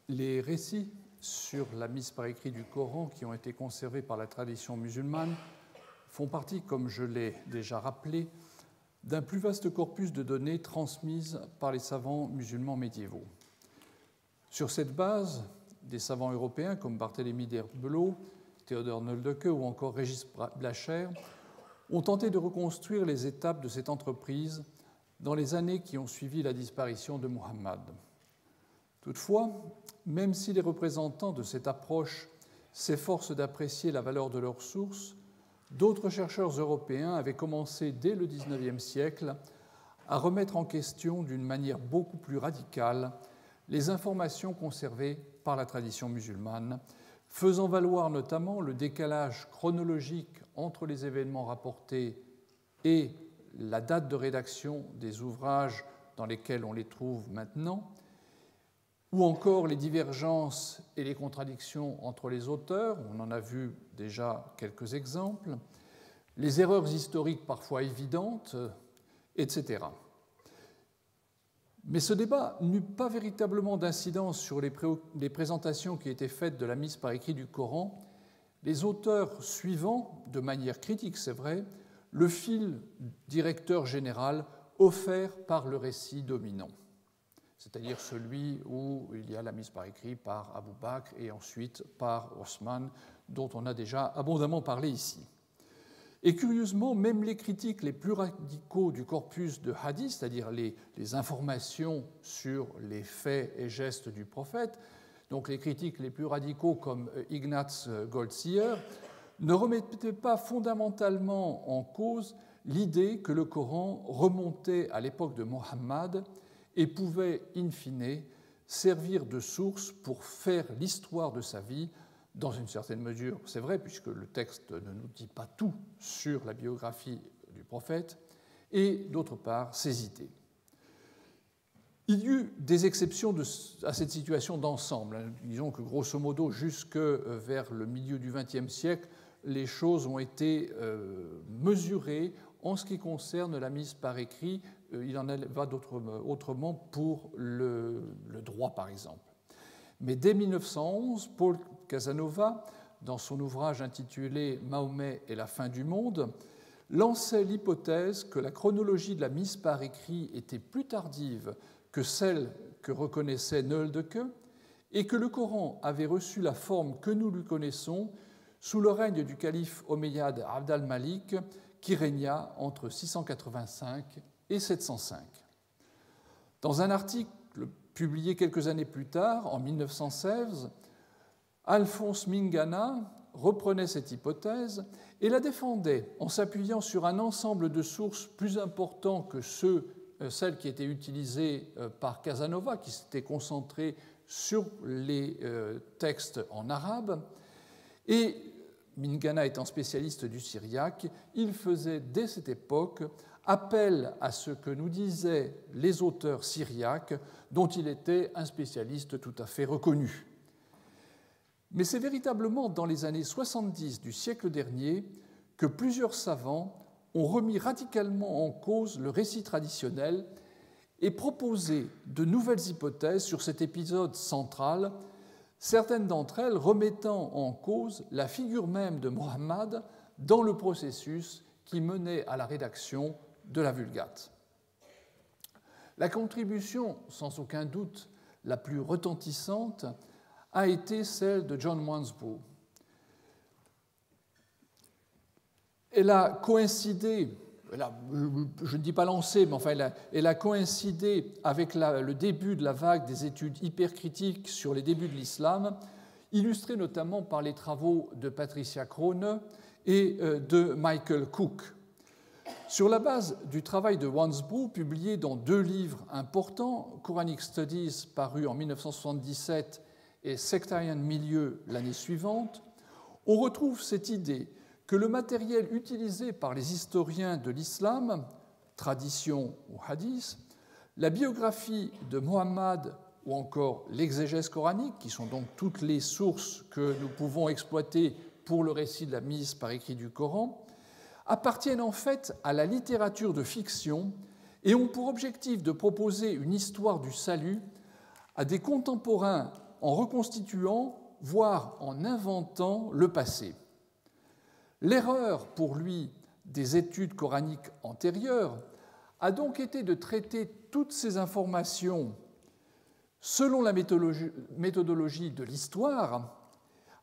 Les récits sur la mise par écrit du Coran qui ont été conservés par la tradition musulmane font partie, comme je l'ai déjà rappelé, d'un plus vaste corpus de données transmises par les savants musulmans médiévaux. Sur cette base, des savants européens comme Barthélemy d'Herbelot, Théodore Noldeke ou encore Régis Blacher ont tenté de reconstruire les étapes de cette entreprise dans les années qui ont suivi la disparition de Muhammad. Toutefois, même si les représentants de cette approche s'efforcent d'apprécier la valeur de leurs sources, d'autres chercheurs européens avaient commencé dès le XIXe siècle à remettre en question d'une manière beaucoup plus radicale les informations conservées par la tradition musulmane, faisant valoir notamment le décalage chronologique entre les événements rapportés et la date de rédaction des ouvrages dans lesquels on les trouve maintenant, ou encore les divergences et les contradictions entre les auteurs, on en a vu déjà quelques exemples, les erreurs historiques parfois évidentes, etc. Mais ce débat n'eut pas véritablement d'incidence sur les présentations qui étaient faites de la mise par écrit du Coran, les auteurs suivant, de manière critique c'est vrai, le fil directeur général offert par le récit dominant, c'est-à-dire celui où il y a la mise par écrit par Abu Bakr et ensuite par Osman, dont on a déjà abondamment parlé ici. Et curieusement, même les critiques les plus radicaux du corpus de hadith, c'est-à-dire les informations sur les faits et gestes du prophète, donc les critiques les plus radicaux comme Ignaz Goldziher, ne remettaient pas fondamentalement en cause l'idée que le Coran remontait à l'époque de Mohammed et pouvait, in fine, servir de source pour faire l'histoire de sa vie. Dans une certaine mesure, c'est vrai, puisque le texte ne nous dit pas tout sur la biographie du prophète, et d'autre part, ses idées. Il y eut des exceptions à cette situation d'ensemble. Disons que, grosso modo, jusque vers le milieu du XXe siècle, les choses ont été mesurées en ce qui concerne la mise par écrit. Il en va autrement pour le droit, par exemple. Mais dès 1911, Paul Casanova, dans son ouvrage intitulé « Mahomet et la fin du monde », lançait l'hypothèse que la chronologie de la mise par écrit était plus tardive que celle que reconnaissait Noldeke et que le Coran avait reçu la forme que nous lui connaissons sous le règne du calife omeyyade Abd al-Malik qui régna entre 685 et 705. Dans un article publié quelques années plus tard, en 1916, Alphonse Mingana reprenait cette hypothèse et la défendait en s'appuyant sur un ensemble de sources plus importants que celles qui étaient utilisées par Casanova, qui s'était concentré sur les textes en arabe. Et Mingana étant spécialiste du syriaque, il faisait dès cette époque appel à ce que nous disaient les auteurs syriaques, dont il était un spécialiste tout à fait reconnu. Mais c'est véritablement dans les années 70 du siècle dernier que plusieurs savants ont remis radicalement en cause le récit traditionnel et proposé de nouvelles hypothèses sur cet épisode central, certaines d'entre elles remettant en cause la figure même de Mohammed dans le processus qui menait à la rédaction de la Vulgate. La contribution, sans aucun doute, la plus retentissante a été celle de John Wansbrough. Elle a coïncidé, je ne dis pas lancé, mais enfin elle a coïncidé avec le début de la vague des études hypercritiques sur les débuts de l'islam, illustrée notamment par les travaux de Patricia Crone et de Michael Cook. Sur la base du travail de Wansbrough, publié dans 2 livres importants, Quranic Studies, paru en 1977, et Sectarian Milieu l'année suivante, on retrouve cette idée que le matériel utilisé par les historiens de l'islam, tradition ou hadith, la biographie de Mohammed ou encore l'exégèse coranique, qui sont donc toutes les sources que nous pouvons exploiter pour le récit de la mise par écrit du Coran, appartiennent en fait à la littérature de fiction et ont pour objectif de proposer une histoire du salut à des contemporains en reconstituant, voire en inventant le passé. L'erreur, pour lui, des études coraniques antérieures a donc été de traiter toutes ces informations selon la méthodologie de l'histoire,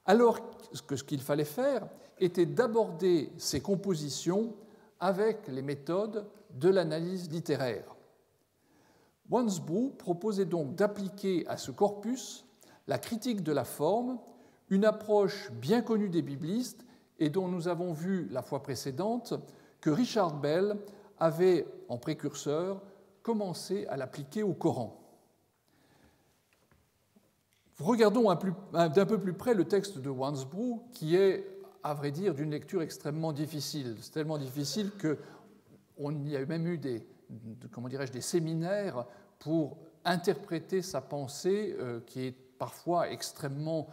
alors que ce qu'il fallait faire était d'aborder ces compositions avec les méthodes de l'analyse littéraire. Wansbrough proposait donc d'appliquer à ce corpus la critique de la forme, une approche bien connue des biblistes et dont nous avons vu la fois précédente que Richard Bell avait, en précurseur, commencé à l'appliquer au Coran. Regardons d'un peu plus près le texte de Wansbrough, qui est, à vrai dire, d'une lecture extrêmement difficile. C'est tellement difficile qu'il y a même eu des séminaires pour interpréter sa pensée, qui est parfois extrêmement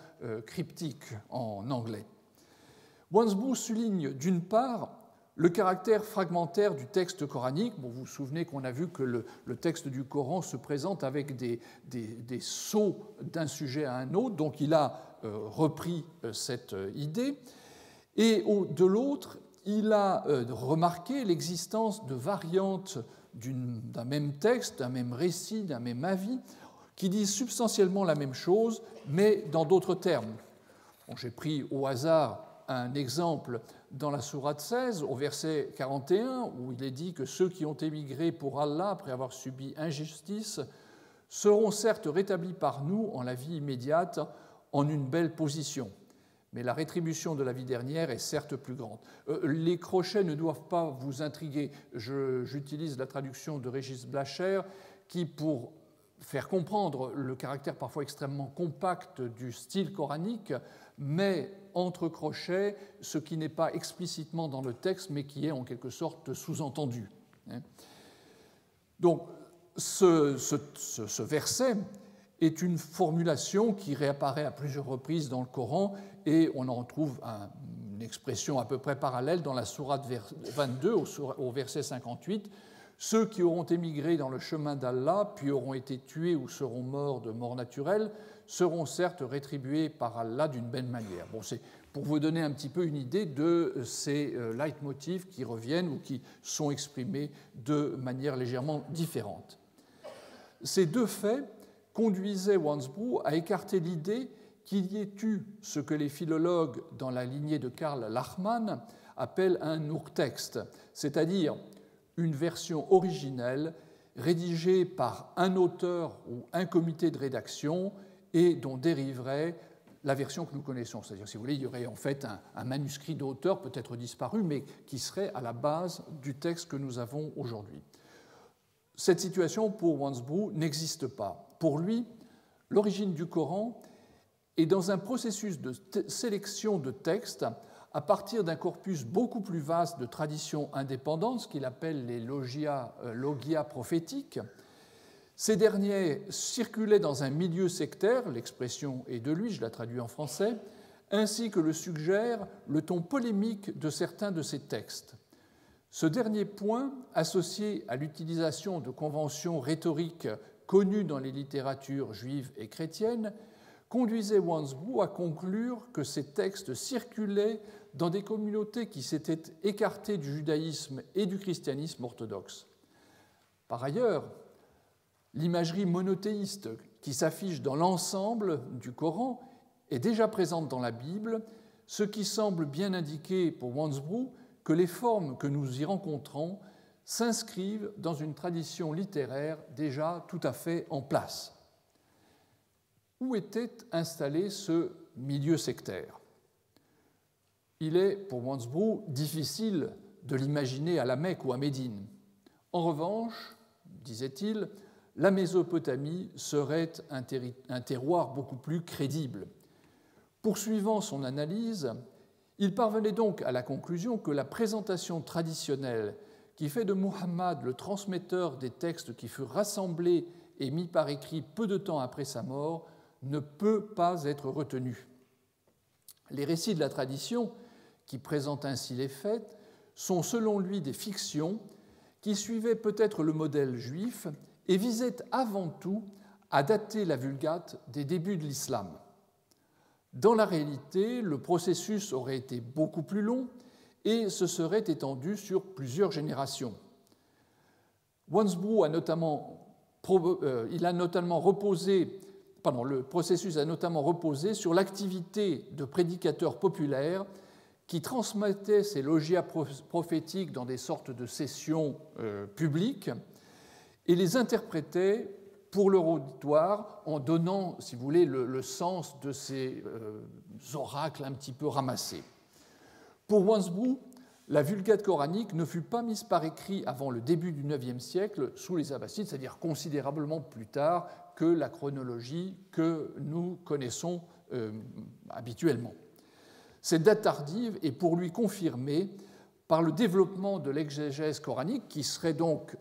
cryptique en anglais. Wansbrough souligne d'une part le caractère fragmentaire du texte coranique. Bon, vous vous souvenez qu'on a vu que le texte du Coran se présente avec des sauts d'un sujet à un autre, donc il a repris cette idée. Et de l'autre, il a remarqué l'existence de variantes d'un même texte, d'un même récit, d'un même avis, qui disent substantiellement la même chose, mais dans d'autres termes. Bon, j'ai pris au hasard un exemple dans la sourate 16, au verset 41, où il est dit que ceux qui ont émigré pour Allah après avoir subi injustice seront certes rétablis par nous en la vie immédiate, en une belle position. Mais la rétribution de la vie dernière est certes plus grande. Les crochets ne doivent pas vous intriguer. J'utilise la traduction de Régis Blacher, qui, pour faire comprendre le caractère parfois extrêmement compact du style coranique, met entre crochets ce qui n'est pas explicitement dans le texte, mais qui est en quelque sorte sous-entendu. Donc, ce verset est une formulation qui réapparaît à plusieurs reprises dans le Coran, et on en trouve une expression à peu près parallèle dans la sourate 22, au verset 58. Ceux qui auront émigré dans le chemin d'Allah, puis auront été tués ou seront morts de mort naturelle, seront certes rétribués par Allah d'une belle manière. Bon, c'est pour vous donner un petit peu une idée de ces leitmotifs qui reviennent ou qui sont exprimés de manière légèrement différente. Ces deux faits conduisaient Wansbrough à écarter l'idée qu'il y ait eu ce que les philologues dans la lignée de Karl Lachmann appellent un urtexte, c'est-à-dire une version originelle rédigée par un auteur ou un comité de rédaction et dont dériverait la version que nous connaissons. C'est-à-dire, si vous voulez, il y aurait en fait un manuscrit d'auteur, peut-être disparu, mais qui serait à la base du texte que nous avons aujourd'hui. Cette situation, pour Wansbrough, n'existe pas. Pour lui, l'origine du Coran est dans un processus de sélection de textes à partir d'un corpus beaucoup plus vaste de traditions indépendantes, ce qu'il appelle les logia prophétiques. Ces derniers circulaient dans un milieu sectaire, l'expression est de lui, je la traduis en français, ainsi que le suggère le ton polémique de certains de ces textes. Ce dernier point, associé à l'utilisation de conventions rhétoriques connues dans les littératures juives et chrétiennes, conduisait Wansbrough à conclure que ces textes circulaient dans des communautés qui s'étaient écartées du judaïsme et du christianisme orthodoxe. Par ailleurs, l'imagerie monothéiste qui s'affiche dans l'ensemble du Coran est déjà présente dans la Bible, ce qui semble bien indiquer pour Wansbrough que les formes que nous y rencontrons s'inscrivent dans une tradition littéraire déjà tout à fait en place. Où était installé ce milieu sectaire ? Il est, pour Wansbrough, difficile de l'imaginer à la Mecque ou à Médine. En revanche, disait-il, la Mésopotamie serait un terroir beaucoup plus crédible. Poursuivant son analyse, il parvenait donc à la conclusion que la présentation traditionnelle qui fait de Muhammad le transmetteur des textes qui furent rassemblés et mis par écrit peu de temps après sa mort ne peut pas être retenue. Les récits de la tradition, qui présentent ainsi les faits, sont selon lui des fictions qui suivaient peut-être le modèle juif et visaient avant tout à dater la Vulgate des débuts de l'islam. Dans la réalité, le processus aurait été beaucoup plus long et se serait étendu sur plusieurs générations. Wansbrough le processus a notamment reposé sur l'activité de prédicateurs populaires qui transmettaient ces logias prophétiques dans des sortes de sessions publiques et les interprétaient pour leur auditoire en donnant, si vous voulez, le sens de ces oracles un petit peu ramassés. Pour Wansbrough, la Vulgate coranique ne fut pas mise par écrit avant le début du IXe siècle sous les Abbassides, c'est-à-dire considérablement plus tard que la chronologie que nous connaissons habituellement. Cette date tardive est pour lui confirmée par le développement de l'exégèse coranique qui serait donc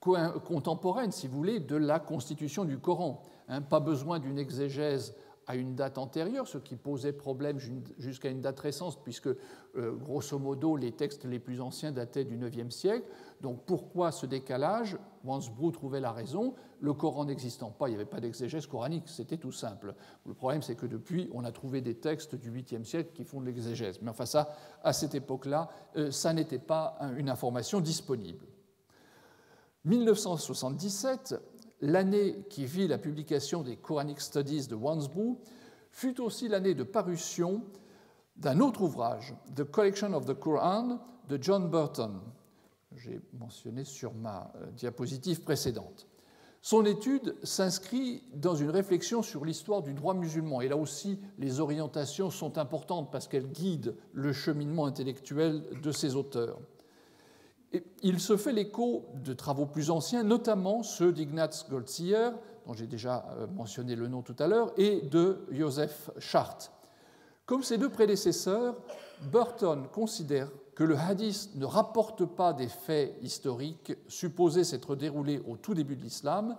contemporaine, si vous voulez, de la constitution du Coran. Pas besoin d'une exégèse à une date antérieure, ce qui posait problème jusqu'à une date récente, puisque, grosso modo, les textes les plus anciens dataient du IXe siècle. Donc pourquoi ce décalage? Wansbrough trouvait la raison. Le Coran n'existant pas, il n'y avait pas d'exégèse coranique, c'était tout simple. Le problème, c'est que depuis, on a trouvé des textes du 8e siècle qui font de l'exégèse. Mais enfin, ça, à cette époque-là, ça n'était pas une information disponible. 1977, l'année qui vit la publication des Quranic Studies de Wansbrough, fut aussi l'année de parution d'un autre ouvrage, The Collection of the Quran, de John Burton. J'ai mentionné sur ma diapositive précédente. Son étude s'inscrit dans une réflexion sur l'histoire du droit musulman. Et là aussi, les orientations sont importantes parce qu'elles guident le cheminement intellectuel de ses auteurs. Il se fait l'écho de travaux plus anciens, notamment ceux d'Ignaz Goldziher, dont j'ai déjà mentionné le nom tout à l'heure, et de Joseph Schacht. Comme ses deux prédécesseurs, Burton considère que le hadith ne rapporte pas des faits historiques supposés s'être déroulés au tout début de l'islam,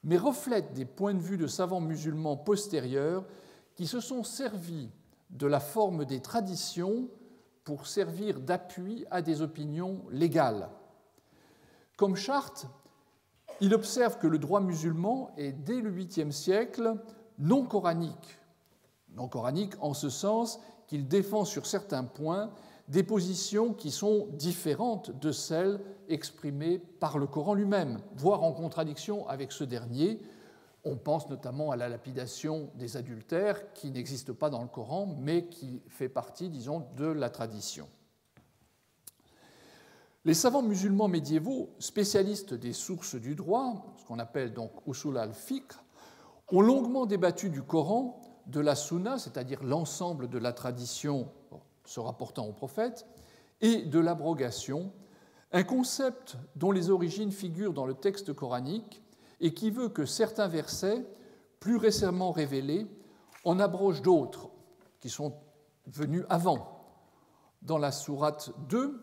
mais reflète des points de vue de savants musulmans postérieurs qui se sont servis de la forme des traditions pour servir d'appui à des opinions légales. Comme Schacht, il observe que le droit musulman est, dès le 8e siècle, non coranique. Non coranique en ce sens qu'il défend sur certains points des positions qui sont différentes de celles exprimées par le Coran lui-même, voire en contradiction avec ce dernier. On pense notamment à la lapidation des adultères, qui n'existe pas dans le Coran, mais qui fait partie, disons, de la tradition. Les savants musulmans médiévaux, spécialistes des sources du droit, ce qu'on appelle donc usul al-fiqh, ont longuement débattu du Coran, de la Sunna, c'est-à-dire l'ensemble de la tradition se rapportant au prophète, et de l'abrogation, un concept dont les origines figurent dans le texte coranique et qui veut que certains versets, plus récemment révélés, en abrogent d'autres qui sont venus avant. Dans la sourate 2,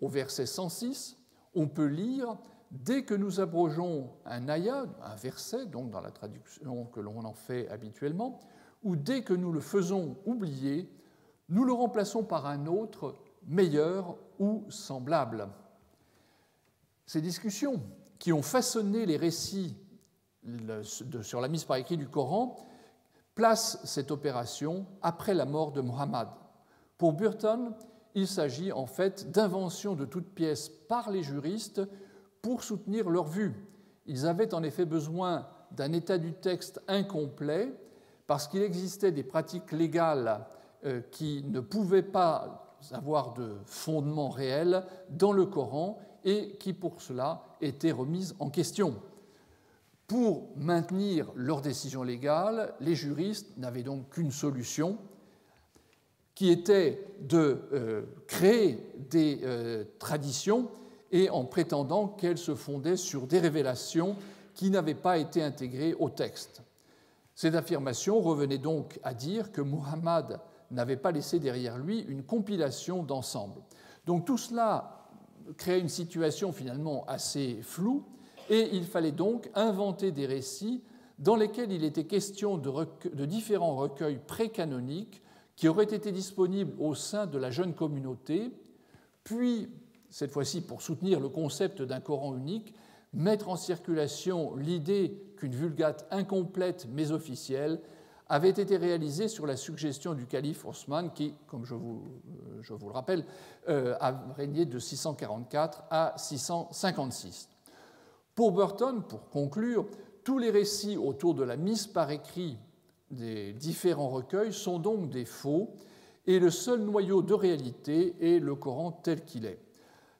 au verset 106, on peut lire « Dès que nous abrogeons un ayat, un verset, donc dans la traduction que l'on en fait habituellement, ou dès que nous le faisons oublier, nous le remplaçons par un autre, meilleur ou semblable. » Ces discussions qui ont façonné les récits sur la mise par écrit du Coran placent cette opération après la mort de Muhammad. Pour Burton, il s'agit en fait d'invention de toutes pièces par les juristes pour soutenir leur vue. Ils avaient en effet besoin d'un état du texte incomplet parce qu'il existait des pratiques légales qui ne pouvaient pas avoir de fondement réel dans le Coran et qui, pour cela, étaient remises en question. Pour maintenir leur décision légale, les juristes n'avaient donc qu'une solution, qui était de créer des traditions et en prétendant qu'elles se fondaient sur des révélations qui n'avaient pas été intégrées au texte. Cette affirmation revenait donc à dire que Muhammad n'avait pas laissé derrière lui une compilation d'ensemble. Donc tout cela créait une situation finalement assez floue et il fallait donc inventer des récits dans lesquels il était question de différents recueils précanoniques qui auraient été disponibles au sein de la jeune communauté, puis, cette fois-ci pour soutenir le concept d'un Coran unique, mettre en circulation l'idée qu'une vulgate incomplète mais officielle avait été réalisée sur la suggestion du calife Osman qui, comme je vous le rappelle, a régné de 644 à 656. Pour Burton, pour conclure, tous les récits autour de la mise par écrit des différents recueils sont donc des faux et le seul noyau de réalité est le Coran tel qu'il est.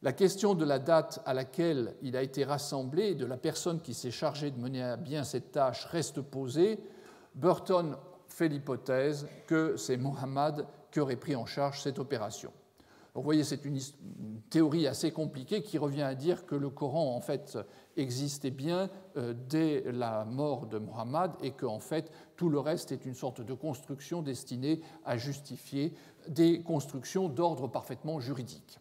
La question de la date à laquelle il a été rassemblé et de la personne qui s'est chargée de mener à bien cette tâche reste posée. Burton fait l'hypothèse que c'est Mohammed qui aurait pris en charge cette opération. Donc, vous voyez, c'est une théorie assez compliquée qui revient à dire que le Coran, en fait, existait bien dès la mort de Mohammed et que, en fait, tout le reste est une sorte de construction destinée à justifier des constructions d'ordre parfaitement juridique.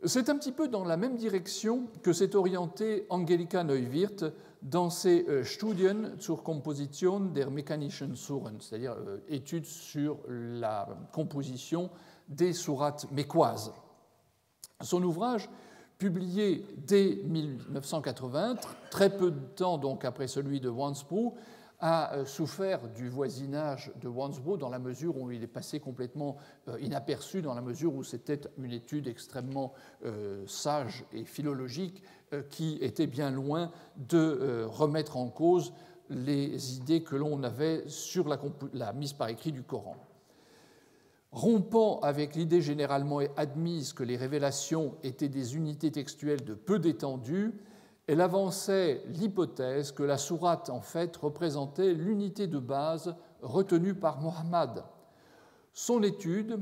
C'est un petit peu dans la même direction que s'est orientée Angelika Neuwirth dans ses Studien zur Komposition der mechanischen Suren, c'est-à-dire études sur la composition des sourates mécoises. Son ouvrage, publié dès 1980, très peu de temps donc après celui de Wansbrough, a souffert du voisinage de Wansbrough dans la mesure où il est passé complètement inaperçu, dans la mesure où c'était une étude extrêmement sage et philologique qui était bien loin de remettre en cause les idées que l'on avait sur la mise par écrit du Coran. Rompant avec l'idée généralement admise que les révélations étaient des unités textuelles de peu d'étendue, elle avançait l'hypothèse que la sourate, en fait, représentait l'unité de base retenue par Mohammed. Son étude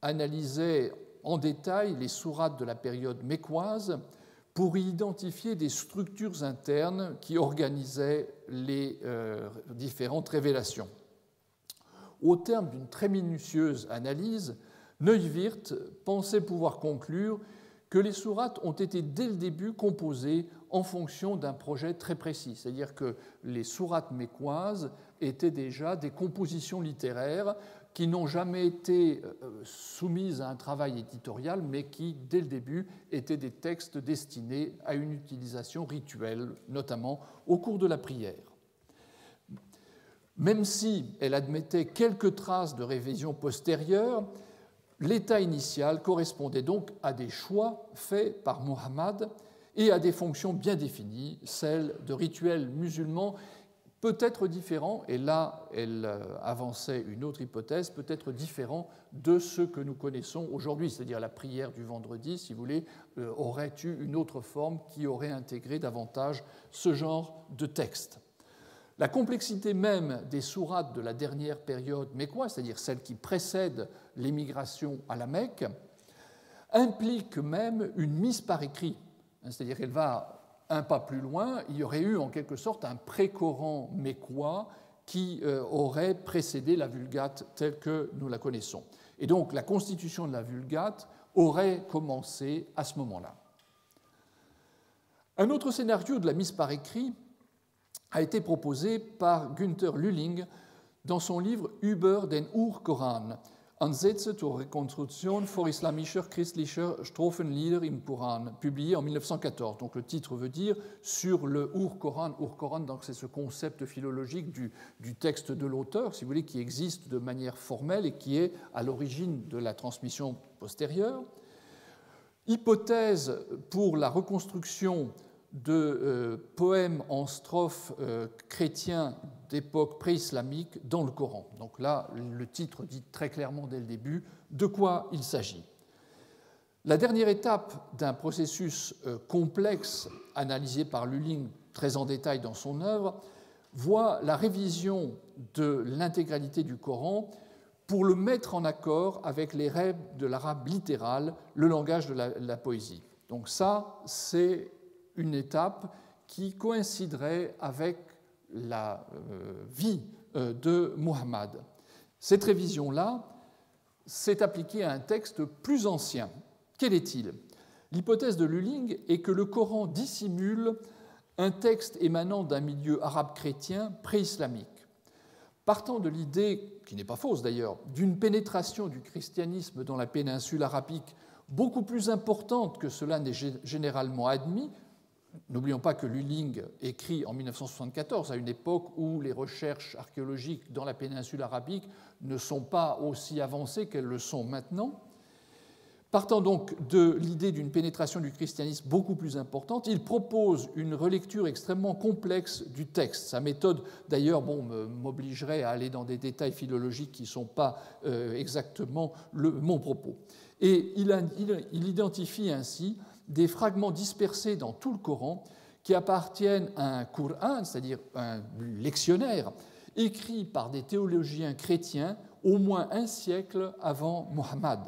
analysait en détail les sourates de la période mécoise pour y identifier des structures internes qui organisaient les différentes révélations. Au terme d'une très minutieuse analyse, Neuwirth pensait pouvoir conclure que les sourates ont été dès le début composées en fonction d'un projet très précis, c'est-à-dire que les sourates mécoises étaient déjà des compositions littéraires qui n'ont jamais été soumises à un travail éditorial, mais qui, dès le début, étaient des textes destinés à une utilisation rituelle, notamment au cours de la prière. Même si elle admettait quelques traces de révision postérieure, l'état initial correspondait donc à des choix faits par Mohammed et à des fonctions bien définies, celles de rituels musulmans peut-être différents, et là elle avançait une autre hypothèse, peut-être différents de ceux que nous connaissons aujourd'hui, c'est-à-dire la prière du vendredi, si vous voulez, aurait eu une autre forme qui aurait intégré davantage ce genre de texte. La complexité même des sourates de la dernière période mécoise, c'est-à-dire celle qui précède l'émigration à la Mecque, implique même une mise par écrit, c'est-à-dire qu'elle va un pas plus loin, il y aurait eu en quelque sorte un pré-Coran mécois qui aurait précédé la Vulgate telle que nous la connaissons. Et donc la constitution de la Vulgate aurait commencé à ce moment-là. Un autre scénario de la mise par écrit a été proposé par Günther Lühling dans son livre Über den Ur-Koran, Ansätze zur Rekonstruktion vorislamischer christlicher Strophenlieder im Koran, publié en 1914. Donc le titre veut dire sur le Ur-Koran. Ur-Koran, donc c'est ce concept philologique du texte de l'auteur, si vous voulez, qui existe de manière formelle et qui est à l'origine de la transmission postérieure. Hypothèse pour la reconstruction de poèmes en strophes chrétiens d'époque pré-islamique dans le Coran. Donc là, le titre dit très clairement dès le début de quoi il s'agit. La dernière étape d'un processus complexe, analysé par Lühling très en détail dans son œuvre, voit la révision de l'intégralité du Coran pour le mettre en accord avec les règles de l'arabe littéral, le langage de la poésie. Donc ça, c'est une étape qui coïnciderait avec la vie de Muhammad. Cette révision-là s'est appliquée à un texte plus ancien. Quel est-il ? L'hypothèse de Lühling est que le Coran dissimule un texte émanant d'un milieu arabe chrétien pré-islamique. Partant de l'idée, qui n'est pas fausse d'ailleurs, d'une pénétration du christianisme dans la péninsule arabique beaucoup plus importante que cela n'est généralement admis, N'oublions pas que Lüling écrit en 1974, à une époque où les recherches archéologiques dans la péninsule arabique ne sont pas aussi avancées qu'elles le sont maintenant. Partant donc de l'idée d'une pénétration du christianisme beaucoup plus importante, il propose une relecture extrêmement complexe du texte. Sa méthode, d'ailleurs, m'obligerait à aller dans des détails philologiques qui ne sont pas exactement mon propos. Et il identifie ainsi des fragments dispersés dans tout le Coran qui appartiennent à un Qur'an, c'est-à-dire un lectionnaire, écrit par des théologiens chrétiens au moins un siècle avant Mohammed.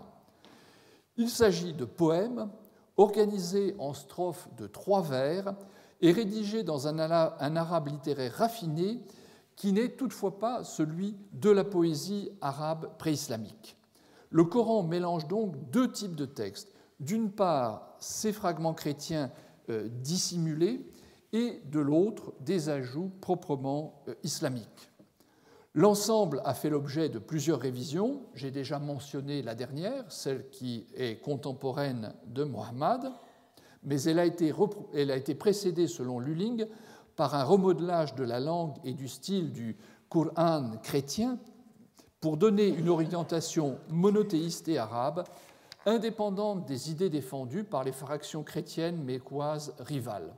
Il s'agit de poèmes organisés en strophes de 3 vers et rédigés dans un arabe littéraire raffiné qui n'est toutefois pas celui de la poésie arabe préislamique. Le Coran mélange donc 2 types de textes. D'une part, ces fragments chrétiens dissimulés et de l'autre, des ajouts proprement islamiques. L'ensemble a fait l'objet de plusieurs révisions. J'ai déjà mentionné la dernière, celle qui est contemporaine de Mohammed, mais elle a été précédée, selon Lüling, par un remodelage de la langue et du style du Coran chrétien pour donner une orientation monothéiste et arabe, indépendante des idées défendues par les fractions chrétiennes mécoises rivales.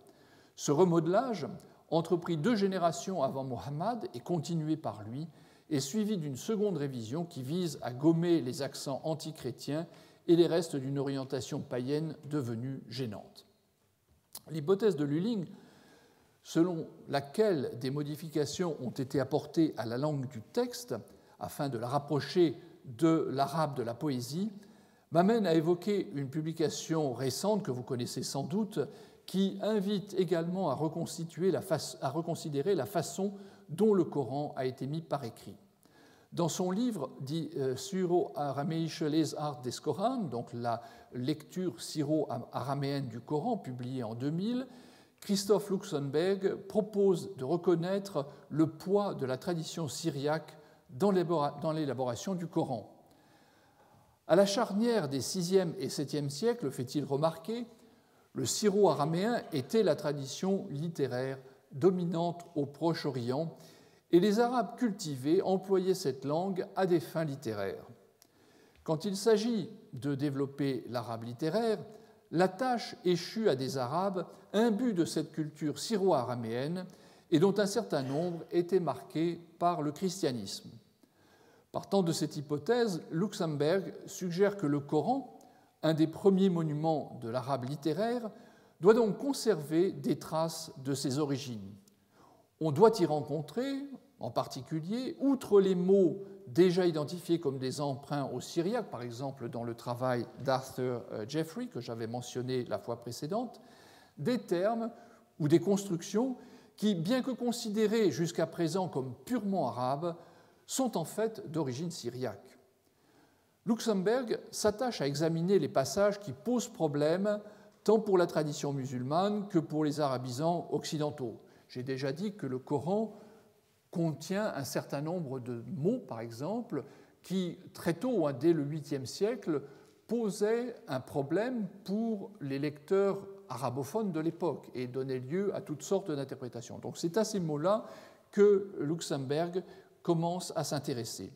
Ce remodelage, entrepris 2 générations avant Mohammed et continué par lui, est suivi d'une seconde révision qui vise à gommer les accents antichrétiens et les restes d'une orientation païenne devenue gênante. L'hypothèse de Lüling, selon laquelle des modifications ont été apportées à la langue du texte afin de la rapprocher de l'arabe de la poésie, m'amène à évoquer une publication récente que vous connaissez sans doute, qui invite également à reconsidérer la façon dont le Coran a été mis par écrit. Dans son livre dit Syro-araméische Lesart des Koran, donc la lecture syro-araméenne du Coran, publiée en 2000, Christoph Luxemburg propose de reconnaître le poids de la tradition syriaque dans l'élaboration du Coran. À la charnière des 6e et 7e siècles, fait-il remarquer, le syro-araméen était la tradition littéraire dominante au Proche-Orient et les Arabes cultivés employaient cette langue à des fins littéraires. Quand il s'agit de développer l'arabe littéraire, la tâche échut à des Arabes imbus de cette culture syro-araméenne et dont un certain nombre étaient marqués par le christianisme. Partant de cette hypothèse, Luxemburg suggère que le Coran, un des premiers monuments de l'arabe littéraire, doit donc conserver des traces de ses origines. On doit y rencontrer, en particulier, outre les mots déjà identifiés comme des emprunts au syriaque, par exemple dans le travail d'Arthur Jeffrey, que j'avais mentionné la fois précédente, des termes ou des constructions qui, bien que considérés jusqu'à présent comme purement arabes, sont en fait d'origine syriaque. Luxemburg s'attache à examiner les passages qui posent problème tant pour la tradition musulmane que pour les arabisants occidentaux. J'ai déjà dit que le Coran contient un certain nombre de mots, par exemple, qui, très tôt, dès le 8e siècle, posaient un problème pour les lecteurs arabophones de l'époque et donnaient lieu à toutes sortes d'interprétations. Donc c'est à ces mots-là que Luxemburg commence à s'intéresser.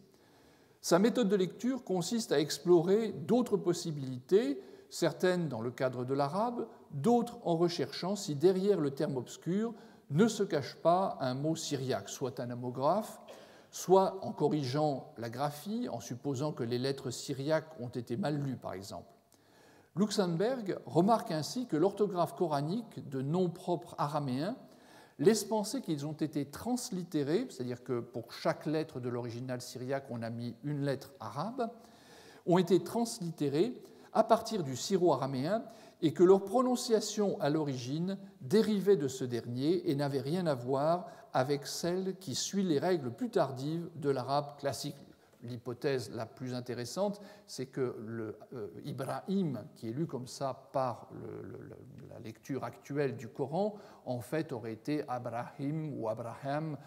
Sa méthode de lecture consiste à explorer d'autres possibilités, certaines dans le cadre de l'arabe, d'autres en recherchant si derrière le terme obscur ne se cache pas un mot syriaque, soit un homographe, soit en corrigeant la graphie, en supposant que les lettres syriaques ont été mal lues, par exemple. Luxemburg remarque ainsi que l'orthographe coranique de noms propres araméens laisse penser qu'ils ont été translittérés, c'est-à-dire que pour chaque lettre de l'original syriaque, on a mis une lettre arabe, ont été translittérés à partir du syro-araméen et que leur prononciation à l'origine dérivait de ce dernier et n'avait rien à voir avec celle qui suit les règles plus tardives de l'arabe classique. L'hypothèse la plus intéressante, c'est que le Ibrahim, qui est lu comme ça par la lecture actuelle du Coran, en fait aurait été Abrahim ou Abraham,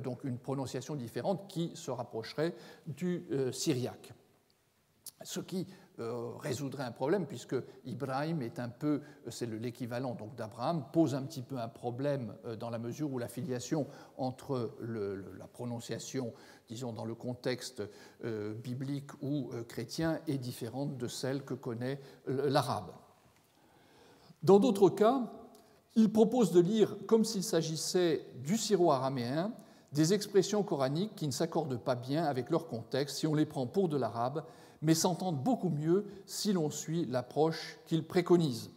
donc une prononciation différente qui se rapprocherait du syriaque. Ce qui résoudrait un problème, puisque Ibrahim est un peu, c'est l'équivalent donc d'Abraham, pose un petit peu un problème dans la mesure où la filiation entre la prononciation, disons dans le contexte biblique ou chrétien, est différente de celle que connaît l'arabe. Dans d'autres cas, il propose de lire comme s'il s'agissait du syro-araméen des expressions coraniques qui ne s'accordent pas bien avec leur contexte si on les prend pour de l'arabe, mais s'entendent beaucoup mieux si l'on suit l'approche qu'il préconise.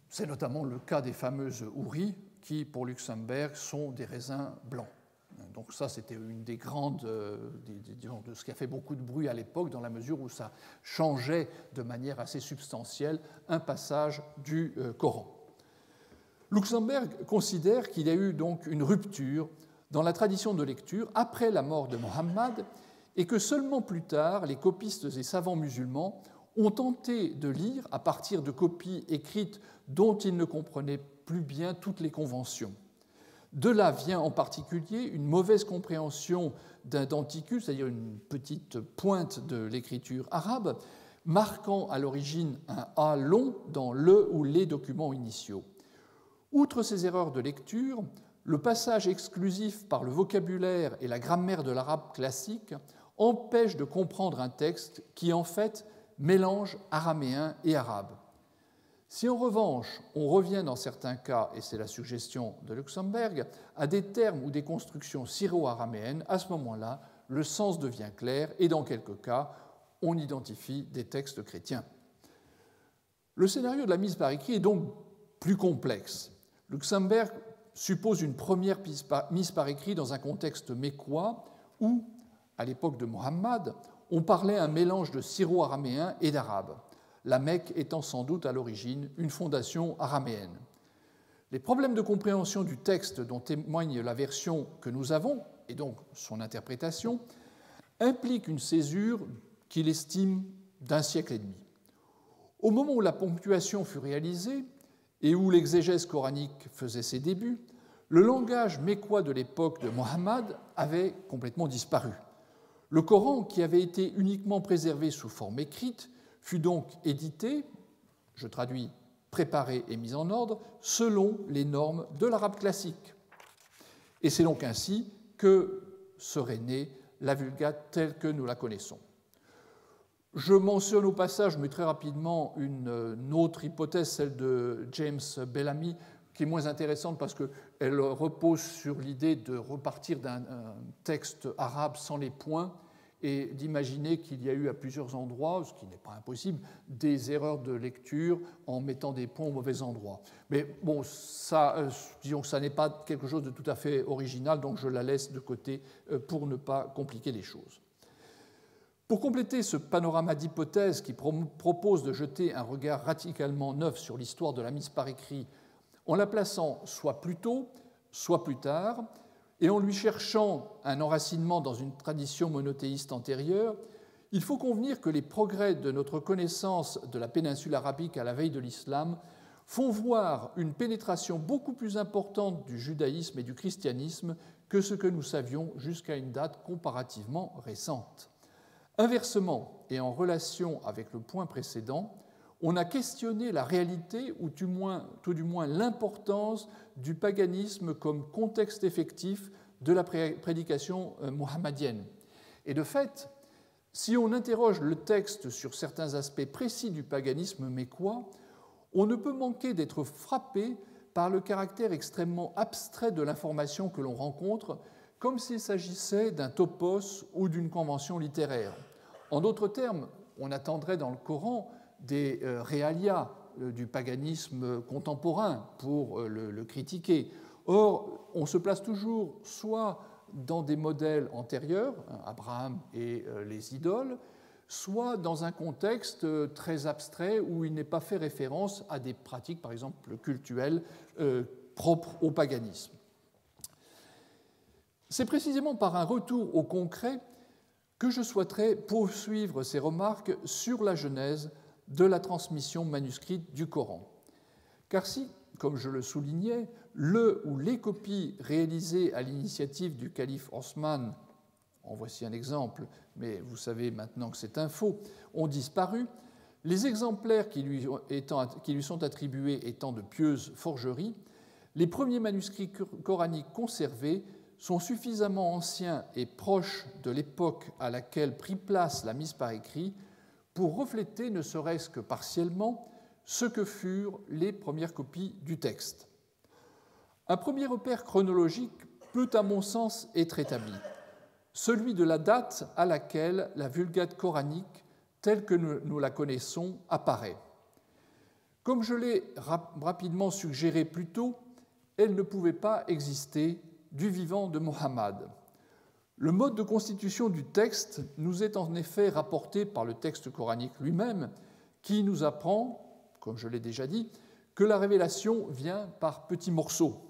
C'est notamment le cas des fameuses houris qui, pour Luxembourg, sont des raisins blancs. Donc ça, c'était une des grandes, de ce qui a fait beaucoup de bruit à l'époque, dans la mesure où ça changeait de manière assez substantielle un passage du Coran. Luxembourg considère qu'il y a eu donc une rupture dans la tradition de lecture après la mort de Mohammed et que seulement plus tard, les copistes et savants musulmans ont tenté de lire à partir de copies écrites dont ils ne comprenaient plus bien toutes les conventions. De là vient en particulier une mauvaise compréhension d'un denticule, c'est-à-dire une petite pointe de l'écriture arabe, marquant à l'origine un A long dans le ou les documents initiaux. Outre ces erreurs de lecture, le passage exclusif par le vocabulaire et la grammaire de l'arabe classique empêche de comprendre un texte qui, en fait, mélange araméen et arabe. Si en revanche, on revient dans certains cas, et c'est la suggestion de Luxembourg, à des termes ou des constructions syro-araméennes, à ce moment-là, le sens devient clair et dans quelques cas, on identifie des textes chrétiens. Le scénario de la mise par écrit est donc plus complexe. Luxembourg suppose une première mise par écrit dans un contexte mécois où, à l'époque de Mohammed, on parlait un mélange de syro-araméen et d'arabe, la Mecque étant sans doute à l'origine une fondation araméenne. Les problèmes de compréhension du texte dont témoigne la version que nous avons, et donc son interprétation, impliquent une césure qu'il estime d'un siècle et demi. Au moment où la ponctuation fut réalisée et où l'exégèse coranique faisait ses débuts, le langage mécois de l'époque de Mohammed avait complètement disparu. Le Coran, qui avait été uniquement préservé sous forme écrite, fut donc édité, je traduis préparé et mis en ordre, selon les normes de l'arabe classique. Et c'est donc ainsi que serait née la Vulgate telle que nous la connaissons. Je mentionne au passage, mais très rapidement, une autre hypothèse, celle de James Bellamy, qui est moins intéressante parce qu'elle repose sur l'idée de repartir d'un texte arabe sans les points et d'imaginer qu'il y a eu à plusieurs endroits, ce qui n'est pas impossible, des erreurs de lecture en mettant des points au mauvais endroit. Mais bon, ça, disons que ça n'est pas quelque chose de tout à fait original, donc je la laisse de côté pour ne pas compliquer les choses. Pour compléter ce panorama d'hypothèses qui propose de jeter un regard radicalement neuf sur l'histoire de la mise par écrit en la plaçant soit plus tôt, soit plus tard, et en lui cherchant un enracinement dans une tradition monothéiste antérieure, il faut convenir que les progrès de notre connaissance de la péninsule arabique à la veille de l'islam font voir une pénétration beaucoup plus importante du judaïsme et du christianisme que ce que nous savions jusqu'à une date comparativement récente. Inversement, et en relation avec le point précédent, on a questionné la réalité ou tout du moins l'importance du paganisme comme contexte effectif de la prédication mohammedienne. Et de fait, si on interroge le texte sur certains aspects précis du paganisme mécois, on ne peut manquer d'être frappé par le caractère extrêmement abstrait de l'information que l'on rencontre, comme s'il s'agissait d'un topos ou d'une convention littéraire. En d'autres termes, on attendrait dans le Coran des réalia du paganisme contemporain pour le critiquer. Or, on se place toujours soit dans des modèles antérieurs, Abraham et les idoles, soit dans un contexte très abstrait où il n'est pas fait référence à des pratiques, par exemple cultuelles, propres au paganisme. C'est précisément par un retour au concret que je souhaiterais poursuivre ces remarques sur la genèse de la transmission manuscrite du Coran. Car si, comme je le soulignais, le ou les copies réalisées à l'initiative du calife Osman en voici un exemple, mais vous savez maintenant que c'est un faux, ont disparu, les exemplaires qui lui sont attribués étant de pieuses forgeries, les premiers manuscrits coraniques conservés sont suffisamment anciens et proches de l'époque à laquelle prit place la mise par écrit pour refléter, ne serait-ce que partiellement, ce que furent les premières copies du texte. Un premier repère chronologique peut, à mon sens, être établi, celui de la date à laquelle la Vulgate coranique, telle que nous la connaissons, apparaît. Comme je l'ai rapidement suggéré plus tôt, elle ne pouvait pas exister du vivant de Mohammed. Le mode de constitution du texte nous est en effet rapporté par le texte coranique lui-même, qui nous apprend, comme je l'ai déjà dit, que la révélation vient par petits morceaux.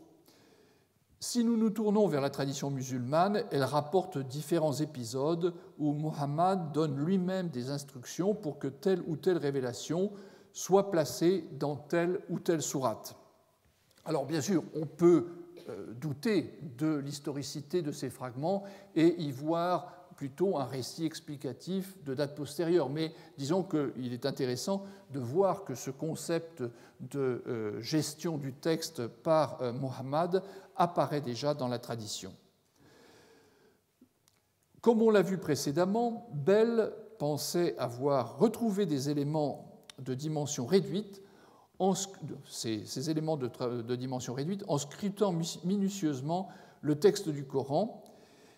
Si nous nous tournons vers la tradition musulmane, elle rapporte différents épisodes où Mohammed donne lui-même des instructions pour que telle ou telle révélation soit placée dans telle ou telle sourate. Alors bien sûr, on peut douter de l'historicité de ces fragments et y voir plutôt un récit explicatif de date postérieure. Mais disons qu'il est intéressant de voir que ce concept de gestion du texte par Mohammed apparaît déjà dans la tradition. Comme on l'a vu précédemment, Bell pensait avoir retrouvé des éléments de dimension réduite, ces éléments de dimension réduite, en scrutant minutieusement le texte du Coran,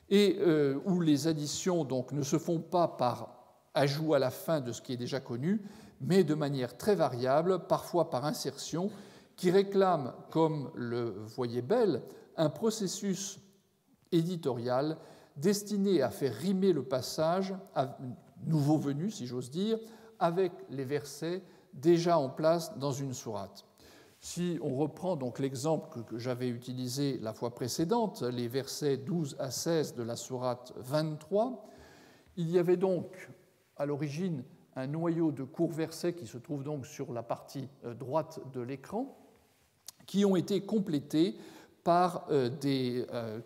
et où les additions donc, ne se font pas par ajout à la fin de ce qui est déjà connu, mais de manière très variable, parfois par insertion, qui réclame, comme le voyait Bell, un processus éditorial destiné à faire rimer le passage, nouveau venu si j'ose dire, avec les versets déjà en place dans une sourate. Si on reprend donc l'exemple que j'avais utilisé la fois précédente, les versets 12 à 16 de la sourate 23, il y avait donc à l'origine un noyau de courts versets qui se trouve donc sur la partie droite de l'écran, qui ont été complétés par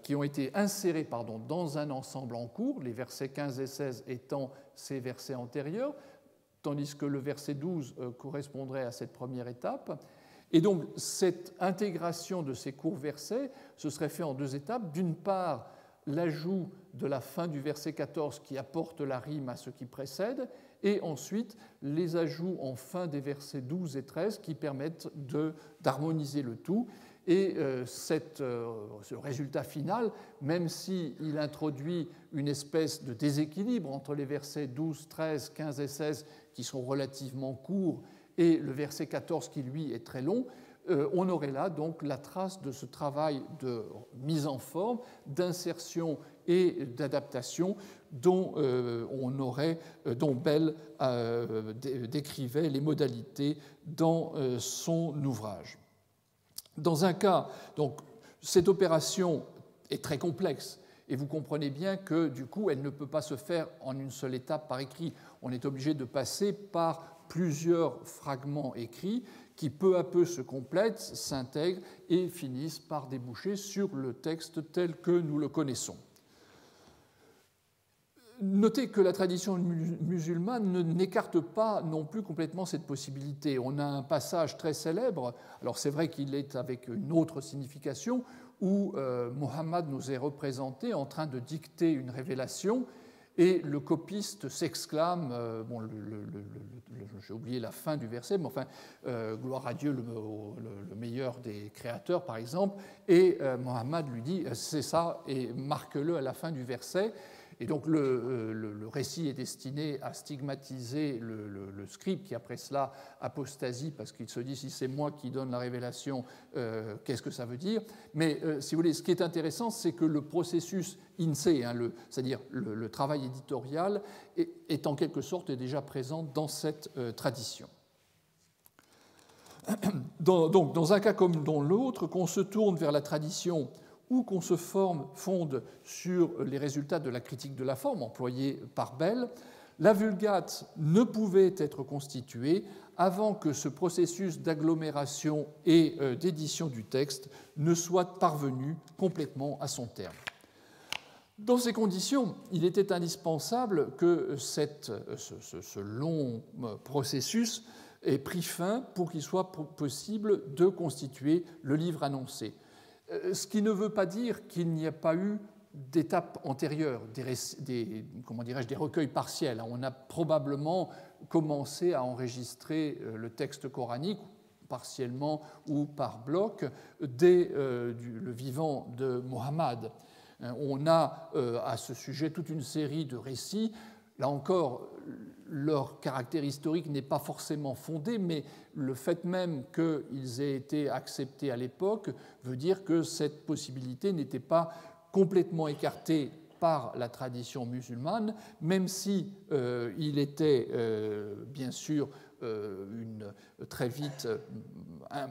qui ont été insérés dans un ensemble en cours, les versets 15 et 16 étant ces versets antérieurs, tandis que le verset 12 correspondrait à cette première étape. Et donc, cette intégration de ces courts versets se serait fait en deux étapes. D'une part, l'ajout de la fin du verset 14 qui apporte la rime à ce qui précède, et ensuite les ajouts en fin des versets 12 et 13 qui permettent d'harmoniser le tout. Et ce résultat final, même s'il introduit une espèce de déséquilibre entre les versets 12, 13, 15 et 16 qui sont relativement courts et le verset 14 qui, lui, est très long, on aurait là donc la trace de ce travail de mise en forme, d'insertion et d'adaptation dont Bell décrivait les modalités dans son ouvrage. Dans un cas, donc, cette opération est très complexe et vous comprenez bien que du coup, elle ne peut pas se faire en une seule étape par écrit. On est obligé de passer par plusieurs fragments écrits qui peu à peu se complètent, s'intègrent et finissent par déboucher sur le texte tel que nous le connaissons. Notez que la tradition musulmane n'écarte pas non plus complètement cette possibilité. On a un passage très célèbre, alors c'est vrai qu'il est avec une autre signification, où Mohammed nous est représenté en train de dicter une révélation et le copiste s'exclame, j'ai oublié la fin du verset, mais enfin, gloire à Dieu, le meilleur des créateurs, par exemple, et Mohammed lui dit, c'est ça, et marque-le à la fin du verset. Et donc le récit est destiné à stigmatiser le scribe qui après cela apostasie parce qu'il se dit si c'est moi qui donne la révélation, qu'est-ce que ça veut dire? Mais si vous voulez, ce qui est intéressant, c'est que le processus INSEE, c'est-à-dire le travail éditorial, est en quelque sorte déjà présent dans cette tradition. Donc dans un cas comme dans l'autre, qu'on se tourne vers la tradition ou qu'on se fonde sur les résultats de la critique de la forme employée par Bell, la Vulgate ne pouvait être constituée avant que ce processus d'agglomération et d'édition du texte ne soit parvenu complètement à son terme. Dans ces conditions, il était indispensable que ce long processus ait pris fin pour qu'il soit possible de constituer le livre annoncé. Ce qui ne veut pas dire qu'il n'y a pas eu d'étapes antérieures, des recueils partiels. On a probablement commencé à enregistrer le texte coranique, partiellement ou par bloc, dès le vivant de Mohammed. On a à ce sujet toute une série de récits. Là encore, leur caractère historique n'est pas forcément fondé, mais le fait même qu'ils aient été acceptés à l'époque veut dire que cette possibilité n'était pas complètement écartée par la tradition musulmane, même si il était bien sûr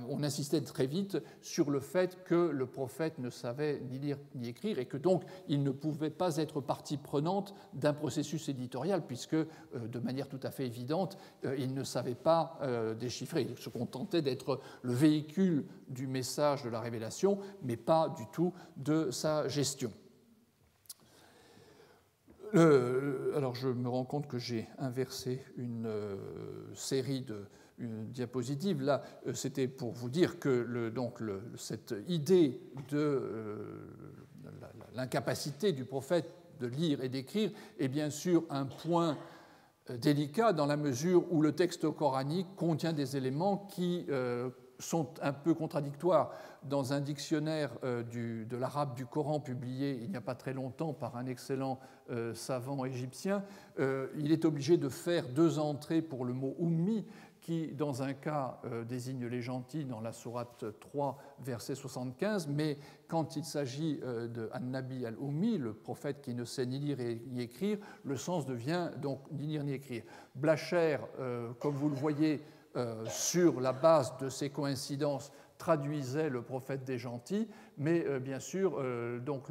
on insistait très vite sur le fait que le prophète ne savait ni lire ni écrire et que donc il ne pouvait pas être partie prenante d'un processus éditorial puisque, de manière tout à fait évidente, il ne savait pas déchiffrer. Il se contentait d'être le véhicule du message de la révélation, mais pas du tout de sa gestion. Alors je me rends compte que j'ai inversé une série de diapositives. Là, c'était pour vous dire que cette idée de l'incapacité du prophète de lire et d'écrire est bien sûr un point délicat dans la mesure où le texte coranique contient des éléments qui sont un peu contradictoires. Dans un dictionnaire de l'arabe du Coran publié il n'y a pas très longtemps par un excellent savant égyptien, il est obligé de faire 2 entrées pour le mot « ummi » qui, dans un cas, désigne les gentils dans la sourate 3, verset 75, mais quand il s'agit de An-Nabi al-Ummi, le prophète qui ne sait ni lire ni écrire, le sens devient donc ni lire ni écrire. Blacher, comme vous le voyez, sur la base de ces coïncidences, traduisait le prophète des gentils, mais bien sûr, donc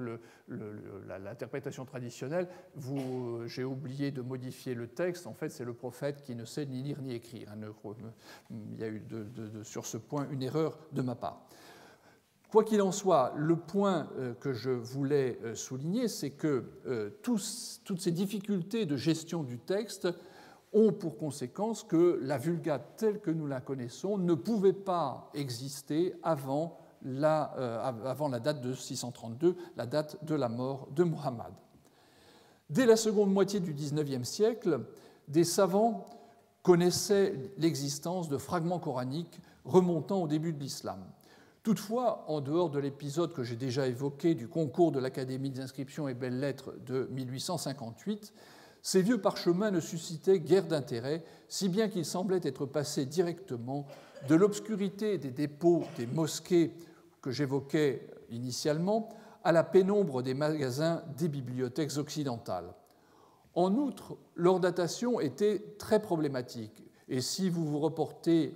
l'interprétation traditionnelle, j'ai oublié de modifier le texte, en fait c'est le prophète qui ne sait ni lire ni écrire. Il y a eu sur ce point une erreur de ma part. Quoi qu'il en soit, le point que je voulais souligner, c'est que toutes ces difficultés de gestion du texte ont pour conséquence que la Vulgate telle que nous la connaissons ne pouvait pas exister avant la date de 632, la date de la mort de Muhammad. Dès la seconde moitié du XIXe siècle, des savants connaissaient l'existence de fragments coraniques remontant au début de l'islam. Toutefois, en dehors de l'épisode que j'ai déjà évoqué du concours de l'Académie des inscriptions et belles-lettres de 1858, ces vieux parchemins ne suscitaient guère d'intérêt, si bien qu'ils semblaient être passés directement de l'obscurité des dépôts des mosquées que j'évoquais initialement à la pénombre des magasins des bibliothèques occidentales. En outre, leur datation était très problématique, et si vous vous reportez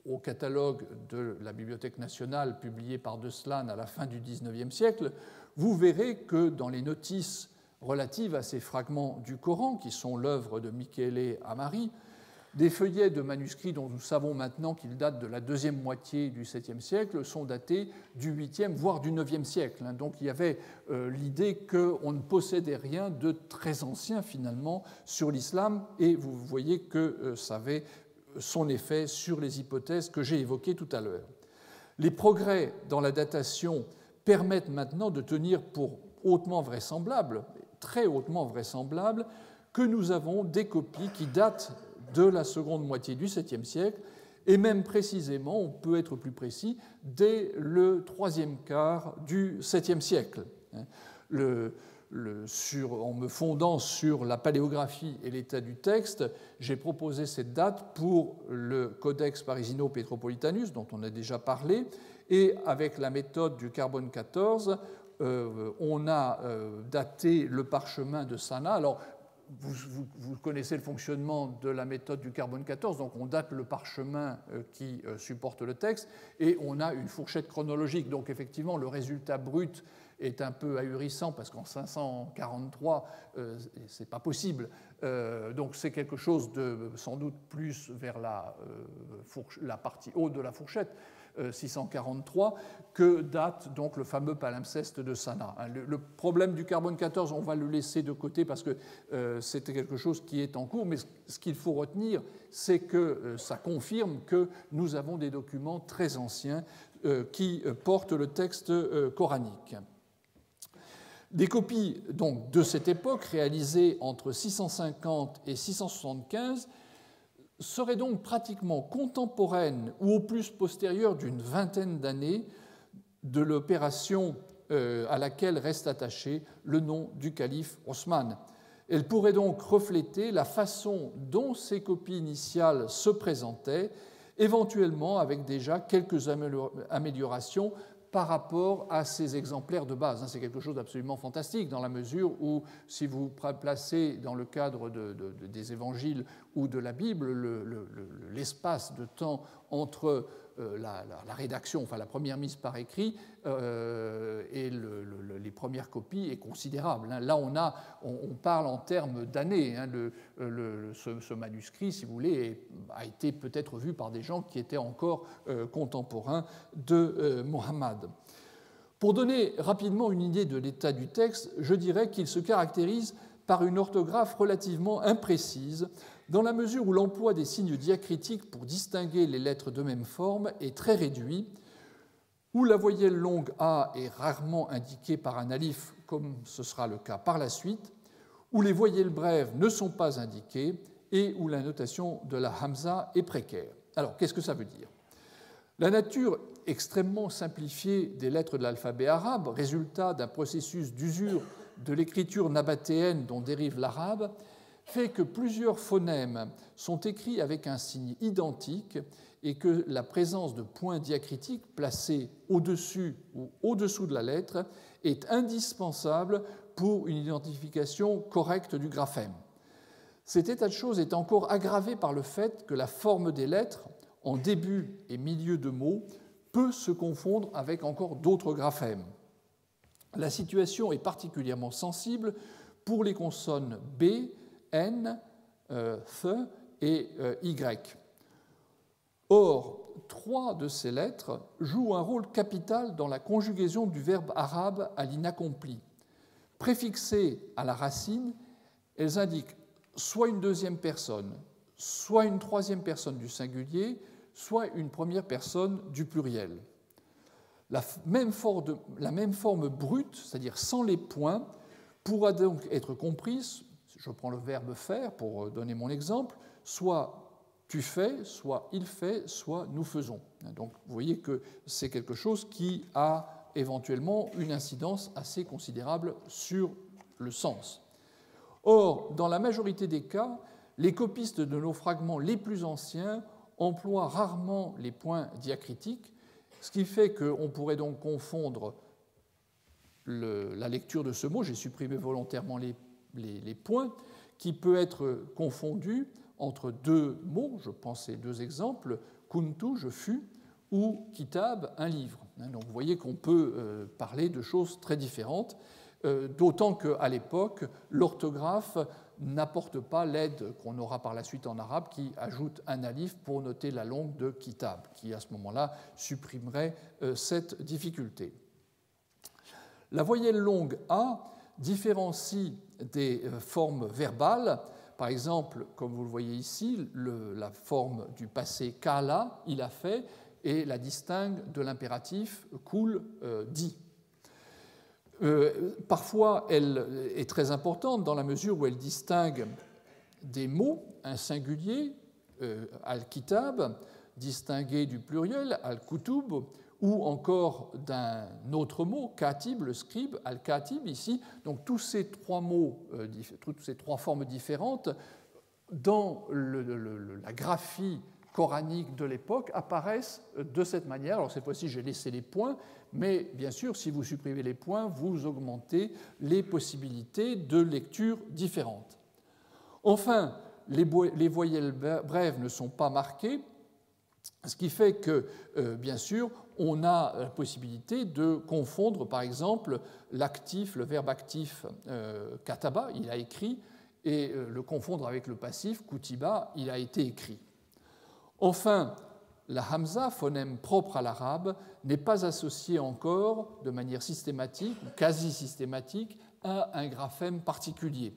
au catalogue de la Bibliothèque nationale publié par de Slaan à la fin du XIXe siècle, vous verrez que dans les notices relatives à ces fragments du Coran, qui sont l'œuvre de Michele Amari, des feuillets de manuscrits dont nous savons maintenant qu'ils datent de la deuxième moitié du 7e siècle sont datés du 8e, voire du 9e siècle. Donc il y avait l'idée qu'on ne possédait rien de très ancien finalement sur l'islam, et vous voyez que ça avait son effet sur les hypothèses que j'ai évoquées tout à l'heure. Les progrès dans la datation permettent maintenant de tenir pour hautement vraisemblable, très hautement vraisemblable, que nous avons des copies qui datent de la seconde moitié du 7e siècle, et même précisément, on peut être plus précis, dès le troisième quart du 7e siècle. En me fondant sur la paléographie et l'état du texte, j'ai proposé cette date pour le Codex Parisino-Petropolitanus, dont on a déjà parlé, et avec la méthode du carbone 14, on a daté le parchemin de Sanaa. Alors, vous connaissez le fonctionnement de la méthode du carbone 14, donc on date le parchemin qui supporte le texte, et on a une fourchette chronologique. Donc effectivement, le résultat brut est un peu ahurissant parce qu'en 543, ce n'est pas possible. Donc c'est quelque chose de sans doute plus vers la partie haute de la fourchette, 643, que date donc le fameux palimpseste de Sana. Le problème du carbone 14, on va le laisser de côté parce que c'était quelque chose qui est en cours, mais ce qu'il faut retenir, c'est que ça confirme que nous avons des documents très anciens qui portent le texte coranique. Des copies donc, de cette époque, réalisées entre 650 et 675, seraient donc pratiquement contemporaines ou au plus postérieures d'une vingtaine d'années de l'opération à laquelle reste attaché le nom du calife Osman. Elles pourraient donc refléter la façon dont ces copies initiales se présentaient, éventuellement avec déjà quelques améliorations par rapport à ces exemplaires de base. C'est quelque chose d'absolument fantastique dans la mesure où, si vous placez dans le cadre des évangiles ou de la Bible l'espace de temps entre la rédaction, enfin la première mise par écrit et les premières copies est considérable. Là, on parle en termes d'années. Ce manuscrit, si vous voulez, a été peut-être vu par des gens qui étaient encore contemporains de Mohammed. Pour donner rapidement une idée de l'état du texte, je dirais qu'il se caractérise par une orthographe relativement imprécise, dans la mesure où l'emploi des signes diacritiques pour distinguer les lettres de même forme est très réduit, où la voyelle longue A est rarement indiquée par un alif, comme ce sera le cas par la suite, où les voyelles brèves ne sont pas indiquées et où la notation de la hamza est précaire. Alors, qu'est-ce que ça veut dire ? La nature extrêmement simplifiée des lettres de l'alphabet arabe, résultat d'un processus d'usure de l'écriture nabatéenne dont dérive l'arabe, fait que plusieurs phonèmes sont écrits avec un signe identique et que la présence de points diacritiques placés au-dessus ou au-dessous de la lettre est indispensable pour une identification correcte du graphème. Cet état de choses est encore aggravé par le fait que la forme des lettres, en début et milieu de mots, peut se confondre avec encore d'autres graphèmes. La situation est particulièrement sensible pour les consonnes B, N, Th et Y. Or, 3 de ces lettres jouent un rôle capital dans la conjugaison du verbe arabe à l'inaccompli. Préfixées à la racine, elles indiquent soit une deuxième personne, soit une troisième personne du singulier, soit une première personne du pluriel. La même forme brute, c'est-à-dire sans les points, pourra donc être comprise, je prends le verbe faire pour donner mon exemple, soit tu fais, soit il fait, soit nous faisons. Donc vous voyez que c'est quelque chose qui a éventuellement une incidence assez considérable sur le sens. Or, dans la majorité des cas, les copistes de nos fragments les plus anciens emploient rarement les points diacritiques, ce qui fait qu'on pourrait donc confondre la lecture de ce mot, j'ai supprimé volontairement les points, qui peut être confondu entre deux mots, je pense ces deux exemples, kuntu, je fus, ou kitab, un livre. Donc vous voyez qu'on peut parler de choses très différentes, d'autant qu'à l'époque, l'orthographe n'apporte pas l'aide qu'on aura par la suite en arabe, qui ajoute un alif pour noter la longue de kitab, qui à ce moment-là supprimerait cette difficulté. La voyelle longue A différencie des formes verbales. Par exemple, comme vous le voyez ici, la forme du passé kala, il a fait, et la distingue de l'impératif kul, dit. Parfois, elle est très importante dans la mesure où elle distingue des mots, un singulier, al-kitab, distingué du pluriel, al-kutub, ou encore d'un autre mot, katib, le scribe, al-katib ici. Donc tous ces trois mots, toutes ces trois formes différentes, dans la graphie coranique de l'époque, apparaissent de cette manière. Alors cette fois-ci, j'ai laissé les points, mais bien sûr, si vous supprimez les points, vous augmentez les possibilités de lecture différentes. Enfin, les voyelles brèves ne sont pas marquées, Ce qui fait que, bien sûr, on a la possibilité de confondre, par exemple, l'actif, le verbe actif kataba, il a écrit, et le confondre avec le passif kutiba, il a été écrit. Enfin, la hamza, phonème propre à l'arabe, n'est pas associée encore de manière systématique ou quasi systématique à un graphème particulier.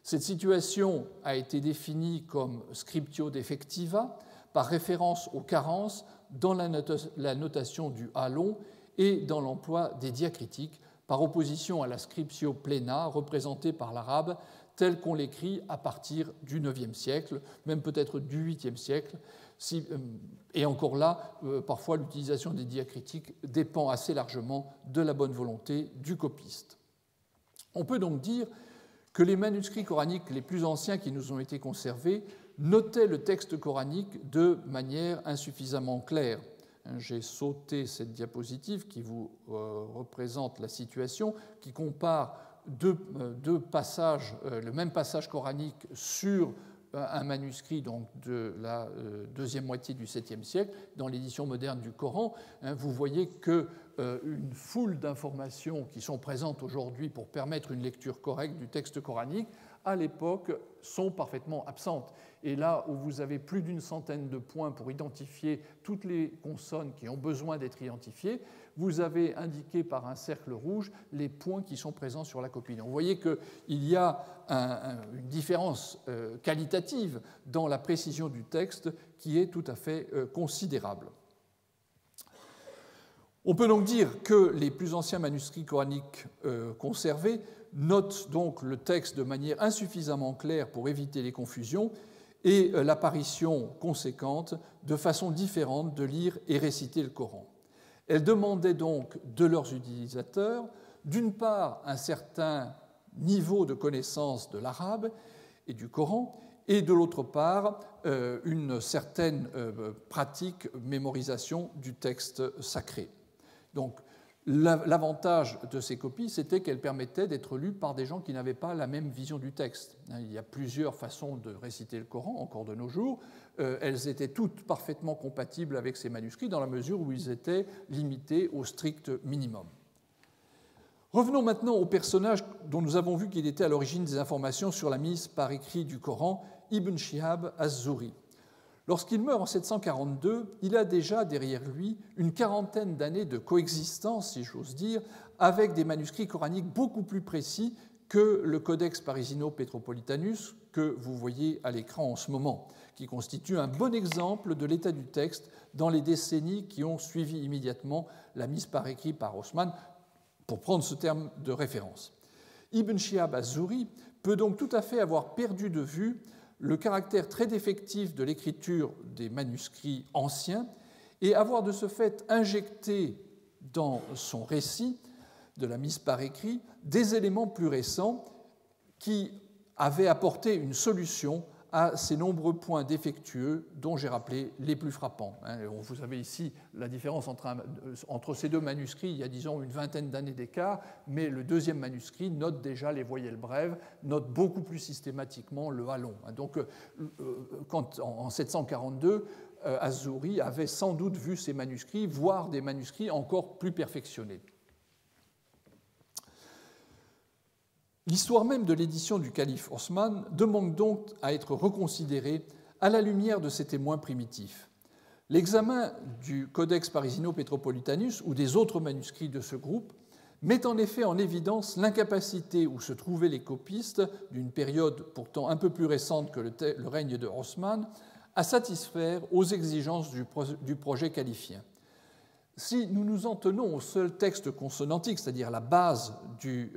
Cette situation a été définie comme scriptio defectiva par référence aux carences dans la notation du A long et dans l'emploi des diacritiques, par opposition à la scriptio plena représentée par l'arabe telle qu'on l'écrit à partir du IXe siècle, même peut-être du VIIIe siècle. Et encore là, parfois l'utilisation des diacritiques dépend assez largement de la bonne volonté du copiste. On peut donc dire que les manuscrits coraniques les plus anciens qui nous ont été conservés notaient le texte coranique de manière insuffisamment claire. J'ai sauté cette diapositive qui vous représente la situation, qui compare deux passages, le même passage coranique sur un manuscrit donc, de la deuxième moitié du 7e siècle, dans l'édition moderne du Coran. Vous voyez qu'une foule d'informations qui sont présentes aujourd'hui pour permettre une lecture correcte du texte coranique, à l'époque, sont parfaitement absentes. Et là où vous avez plus d'une centaine de points pour identifier toutes les consonnes qui ont besoin d'être identifiées, vous avez indiqué par un cercle rouge les points qui sont présents sur la copie. Donc vous voyez qu'il y a une différence qualitative dans la précision du texte qui est tout à fait considérable. On peut donc dire que les plus anciens manuscrits coraniques conservés notent donc le texte de manière insuffisamment claire pour éviter les confusions et l'apparition conséquente de façons différentes de lire et réciter le Coran. Elles demandaient donc de leurs utilisateurs, d'une part, un certain niveau de connaissance de l'arabe et du Coran, et de l'autre part, une certaine pratique, mémorisation du texte sacré. Donc, l'avantage de ces copies, c'était qu'elles permettaient d'être lues par des gens qui n'avaient pas la même vision du texte. Il y a plusieurs façons de réciter le Coran, encore de nos jours. Elles étaient toutes parfaitement compatibles avec ces manuscrits dans la mesure où ils étaient limités au strict minimum. Revenons maintenant au personnage dont nous avons vu qu'il était à l'origine des informations sur la mise par écrit du Coran, Ibn Shihab az-Zuhri. Lorsqu'il meurt en 742, il a déjà derrière lui une quarantaine d'années de coexistence, si j'ose dire, avec des manuscrits coraniques beaucoup plus précis que le Codex Parisino-Petropolitanus que vous voyez à l'écran en ce moment, qui constitue un bon exemple de l'état du texte dans les décennies qui ont suivi immédiatement la mise par écrit par Osman, pour prendre ce terme de référence. Ibn Shihab az-Zuhri peut donc tout à fait avoir perdu de vue le caractère très défectif de l'écriture des manuscrits anciens et avoir de ce fait injecté dans son récit de la mise par écrit des éléments plus récents qui avaient apporté une solution à ces nombreux points défectueux dont j'ai rappelé les plus frappants. Vous avez ici la différence entre ces deux manuscrits, il y a disons une vingtaine d'années d'écart, mais le deuxième manuscrit note déjà les voyelles brèves, note beaucoup plus systématiquement le A long. Donc en 742, az-Zuhri avait sans doute vu ces manuscrits, voire des manuscrits encore plus perfectionnés. L'histoire même de l'édition du calife Osman demande donc à être reconsidérée à la lumière de ces témoins primitifs. L'examen du Codex Parisino-Petropolitanus ou des autres manuscrits de ce groupe met en effet en évidence l'incapacité où se trouvaient les copistes d'une période pourtant un peu plus récente que le règne de Osman à satisfaire aux exigences du projet califien. Si nous nous en tenons au seul texte consonantique, c'est-à-dire la base du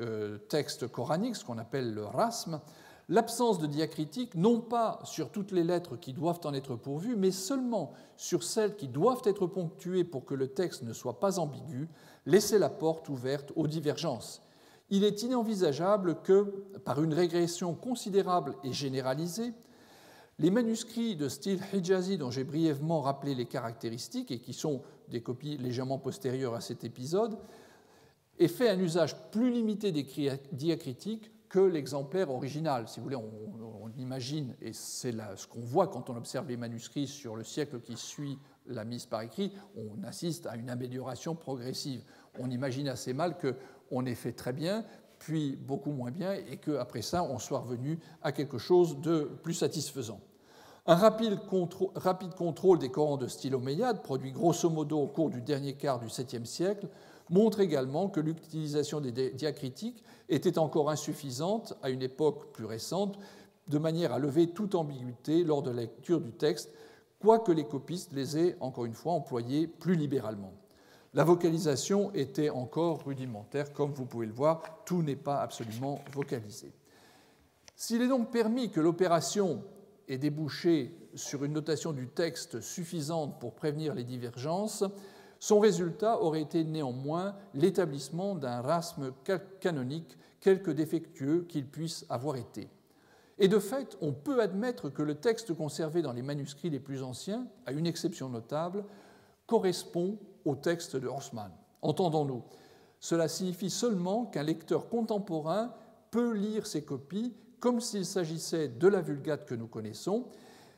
texte coranique, ce qu'on appelle le rasm, l'absence de diacritique, non pas sur toutes les lettres qui doivent en être pourvues, mais seulement sur celles qui doivent être ponctuées pour que le texte ne soit pas ambigu, laissait la porte ouverte aux divergences. Il est inenvisageable que, par une régression considérable et généralisée, les manuscrits de style hijazi dont j'ai brièvement rappelé les caractéristiques et qui sont des copies légèrement postérieures à cet épisode aient fait un usage plus limité des diacritiques que l'exemplaire original. Si vous voulez, on imagine, et c'est ce qu'on voit quand on observe les manuscrits sur le siècle qui suit la mise par écrit, on assiste à une amélioration progressive. On imagine assez mal qu'on ait fait très bien, puis beaucoup moins bien, et qu'après ça, on soit revenu à quelque chose de plus satisfaisant. Un rapide contrôle des Corans de style omeyyade, produit grosso modo au cours du dernier quart du 7e siècle, montre également que l'utilisation des diacritiques était encore insuffisante à une époque plus récente, de manière à lever toute ambiguïté lors de la lecture du texte, quoique les copistes les aient, encore une fois, employés plus libéralement. La vocalisation était encore rudimentaire, comme vous pouvez le voir, tout n'est pas absolument vocalisé. S'il est donc permis que l'opération ait débouché sur une notation du texte suffisante pour prévenir les divergences, son résultat aurait été néanmoins l'établissement d'un rasme canonique, quelque défectueux qu'il puisse avoir été. Et de fait, on peut admettre que le texte conservé dans les manuscrits les plus anciens, à une exception notable, correspond au texte de Horsman. Entendons-nous, cela signifie seulement qu'un lecteur contemporain peut lire ces copies comme s'il s'agissait de la Vulgate que nous connaissons,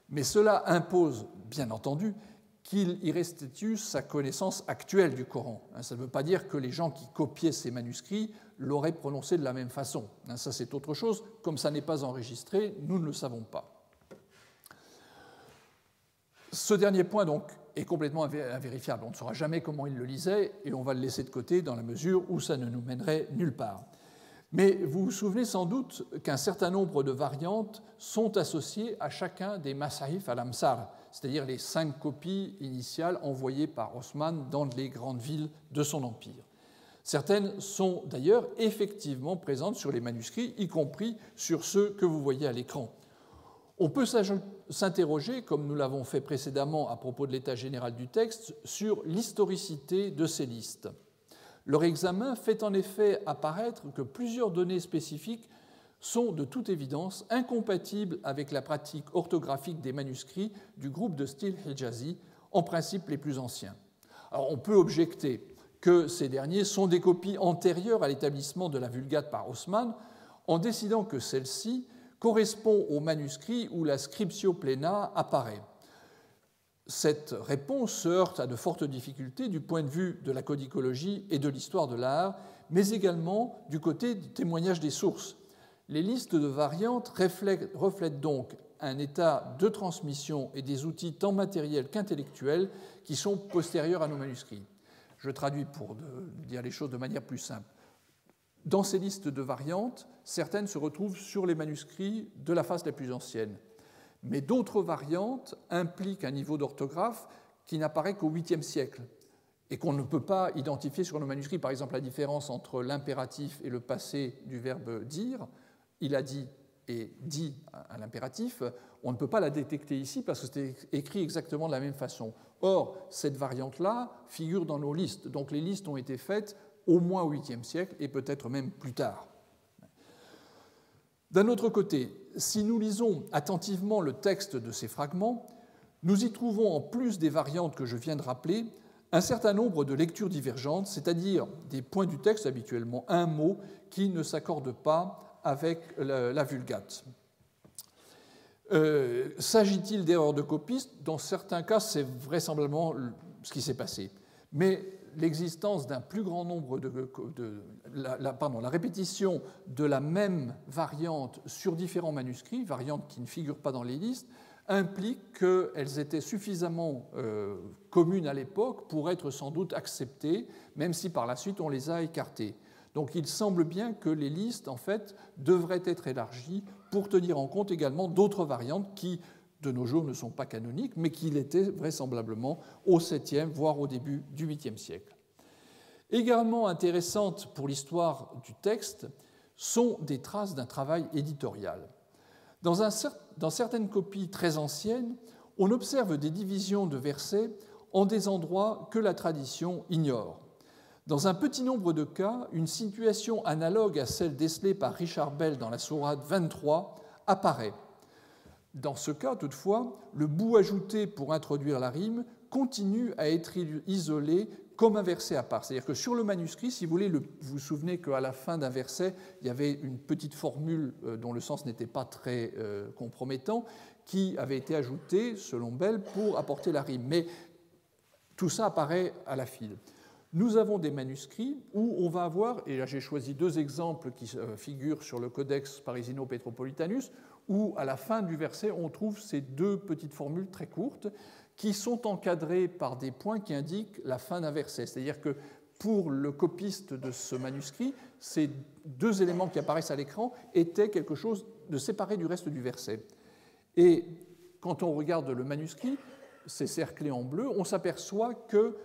mais cela impose, bien entendu, qu'il y restitue sa connaissance actuelle du Coran. Ça ne veut pas dire que les gens qui copiaient ces manuscrits l'auraient prononcé de la même façon. Ça, c'est autre chose. Comme ça n'est pas enregistré, nous ne le savons pas. Ce dernier point, donc, est complètement invérifiable. On ne saura jamais comment il le lisait et on va le laisser de côté dans la mesure où ça ne nous mènerait nulle part. Mais vous vous souvenez sans doute qu'un certain nombre de variantes sont associées à chacun des Masahif al-Amsar, c'est-à-dire les 5 copies initiales envoyées par Osman dans les grandes villes de son empire. Certaines sont d'ailleurs effectivement présentes sur les manuscrits, y compris sur ceux que vous voyez à l'écran. On peut s'interroger, comme nous l'avons fait précédemment à propos de l'état général du texte, sur l'historicité de ces listes. Leur examen fait en effet apparaître que plusieurs données spécifiques sont de toute évidence incompatibles avec la pratique orthographique des manuscrits du groupe de style Hijazi, en principe les plus anciens. Alors on peut objecter que ces derniers sont des copies antérieures à l'établissement de la Vulgate par Osman, en décidant que celle-ci correspond au manuscrit où la scriptio plena apparaît. Cette réponse se heurte à de fortes difficultés du point de vue de la codicologie et de l'histoire de l'art, mais également du côté du témoignage des sources. Les listes de variantes reflètent donc un état de transmission et des outils tant matériels qu'intellectuels qui sont postérieurs à nos manuscrits. Je traduis pour dire les choses de manière plus simple. Dans ces listes de variantes, certaines se retrouvent sur les manuscrits de la phase la plus ancienne. Mais d'autres variantes impliquent un niveau d'orthographe qui n'apparaît qu'au 8e siècle et qu'on ne peut pas identifier sur nos manuscrits. Par exemple, la différence entre l'impératif et le passé du verbe dire, il a dit et dit à l'impératif, on ne peut pas la détecter ici parce que c'est écrit exactement de la même façon. Or, cette variante-là figure dans nos listes. Donc les listes ont été faites au moins au 8e siècle et peut-être même plus tard. D'un autre côté, si nous lisons attentivement le texte de ces fragments, nous y trouvons, en plus des variantes que je viens de rappeler, un certain nombre de lectures divergentes, c'est-à-dire des points du texte, habituellement un mot, qui ne s'accordent pas avec la Vulgate. S'agit-il d'erreurs de copistes ? Dans certains cas, c'est vraisemblablement ce qui s'est passé. Mais l'existence d'un plus grand nombre la répétition de la même variante sur différents manuscrits, variantes qui ne figurent pas dans les listes, implique qu'elles étaient suffisamment communes à l'époque pour être sans doute acceptées, même si par la suite on les a écartées. Donc il semble bien que les listes, en fait, devraient être élargies pour tenir en compte également d'autres variantes qui, de nos jours, ne sont pas canoniques, mais qui l'étaient vraisemblablement au 7e, voire au début du 8e siècle. Également intéressantes pour l'histoire du texte sont des traces d'un travail éditorial. Dans certaines copies très anciennes, on observe des divisions de versets en des endroits que la tradition ignore. Dans un petit nombre de cas, une situation analogue à celle décelée par Richard Bell dans la sourate 23 apparaît. Dans ce cas, toutefois, le bout ajouté pour introduire la rime continue à être isolé comme un verset à part. C'est-à-dire que sur le manuscrit, si vous voulez, vous vous souvenez qu'à la fin d'un verset, il y avait une petite formule dont le sens n'était pas très compromettant, qui avait été ajoutée, selon Bell, pour apporter la rime. Mais tout ça apparaît à la file. Nous avons des manuscrits où on va avoir, et là j'ai choisi deux exemples qui figurent sur le Codex Parisino-Petropolitanus, où à la fin du verset, on trouve ces deux petites formules très courtes qui sont encadrées par des points qui indiquent la fin d'un verset. C'est-à-dire que pour le copiste de ce manuscrit, ces deux éléments qui apparaissent à l'écran étaient quelque chose de séparé du reste du verset. Et quand on regarde le manuscrit, c'est cerclé en bleu, on s'aperçoit que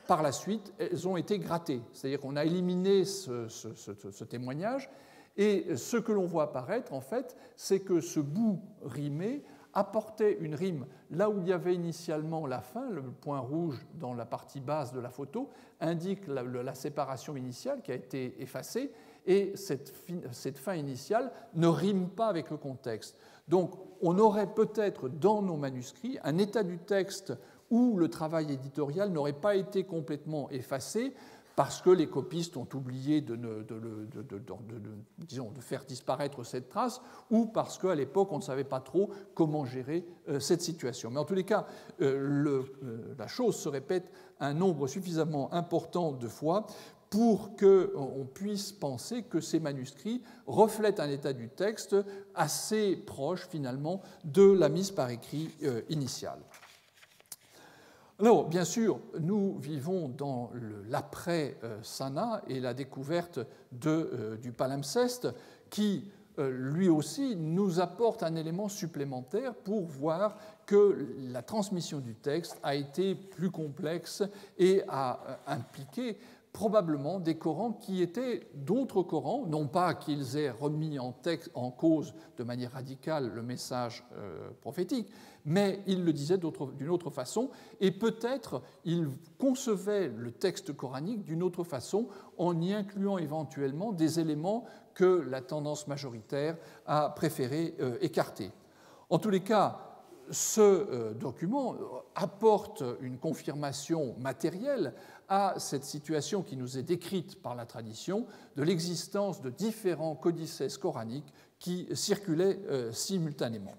par la suite, elles ont été grattées. C'est-à-dire qu'on a éliminé ce témoignage, et ce que l'on voit apparaître, en fait, c'est que ce bout rimé apportait une rime là où il y avait initialement la fin, le point rouge dans la partie basse de la photo indique la séparation initiale qui a été effacée, et cette fin initiale ne rime pas avec le contexte. Donc on aurait peut-être dans nos manuscrits un état du texte où le travail éditorial n'aurait pas été complètement effacé parce que les copistes ont oublié de faire disparaître cette trace, ou parce qu'à l'époque, on ne savait pas trop comment gérer cette situation. Mais en tous les cas, la chose se répète un nombre suffisamment important de fois pour qu'on puisse penser que ces manuscrits reflètent un état du texte assez proche, finalement, de la mise par écrit initiale. Alors, bien sûr, nous vivons dans l'après-Sana et la découverte du palimpseste qui, lui aussi, nous apporte un élément supplémentaire pour voir que la transmission du texte a été plus complexe et a impliqué probablement des Corans qui étaient d'autres Corans, non pas qu'ils aient remis en cause de manière radicale le message prophétique, mais ils le disaient d'une autre façon, et peut-être ils concevaient le texte coranique d'une autre façon en y incluant éventuellement des éléments que la tendance majoritaire a préféré écarter. En tous les cas, ce document apporte une confirmation matérielle à cette situation qui nous est décrite par la tradition de l'existence de différents codices coraniques qui circulaient simultanément.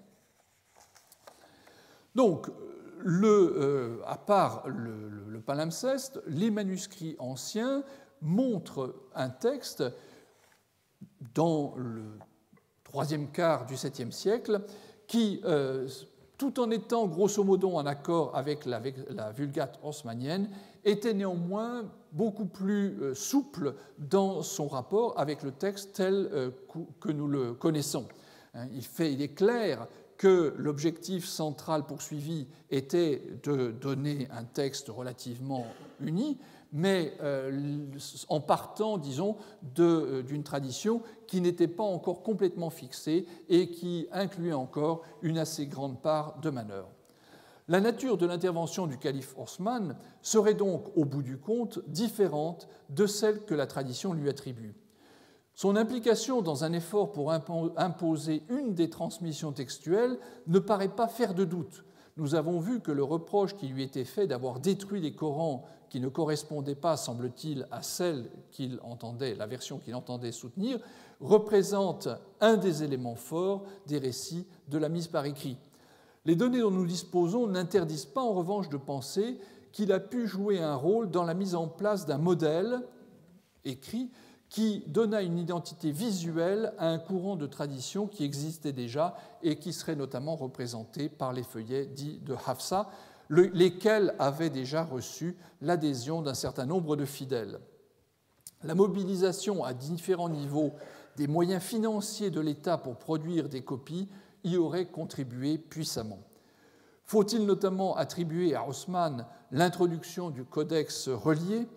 Donc, à part le palimpseste, les manuscrits anciens montrent un texte dans le troisième quart du 7e siècle qui, tout en étant grosso modo en accord avec la Vulgate haussmannienne, était néanmoins beaucoup plus souple dans son rapport avec le texte tel que nous le connaissons. Il est clair que l'objectif central poursuivi était de donner un texte relativement uni, mais en partant, disons, d'une tradition qui n'était pas encore complètement fixée et qui incluait encore une assez grande part de manœuvre. La nature de l'intervention du calife Osman serait donc, au bout du compte, différente de celle que la tradition lui attribue. Son implication dans un effort pour imposer une des transmissions textuelles ne paraît pas faire de doute. Nous avons vu que le reproche qui lui était fait d'avoir détruit les Corans qui ne correspondaient pas, semble-t-il, à la version qu'il entendait soutenir, représente un des éléments forts des récits de la mise par écrit. Les données dont nous disposons n'interdisent pas, en revanche, de penser qu'il a pu jouer un rôle dans la mise en place d'un modèle écrit qui donna une identité visuelle à un courant de tradition qui existait déjà et qui serait notamment représenté par les feuillets dits de Hafsa, lesquels avaient déjà reçu l'adhésion d'un certain nombre de fidèles. La mobilisation à différents niveaux des moyens financiers de l'État pour produire des copies y aurait contribué puissamment. Faut-il notamment attribuer à Osman l'introduction du codex relié ?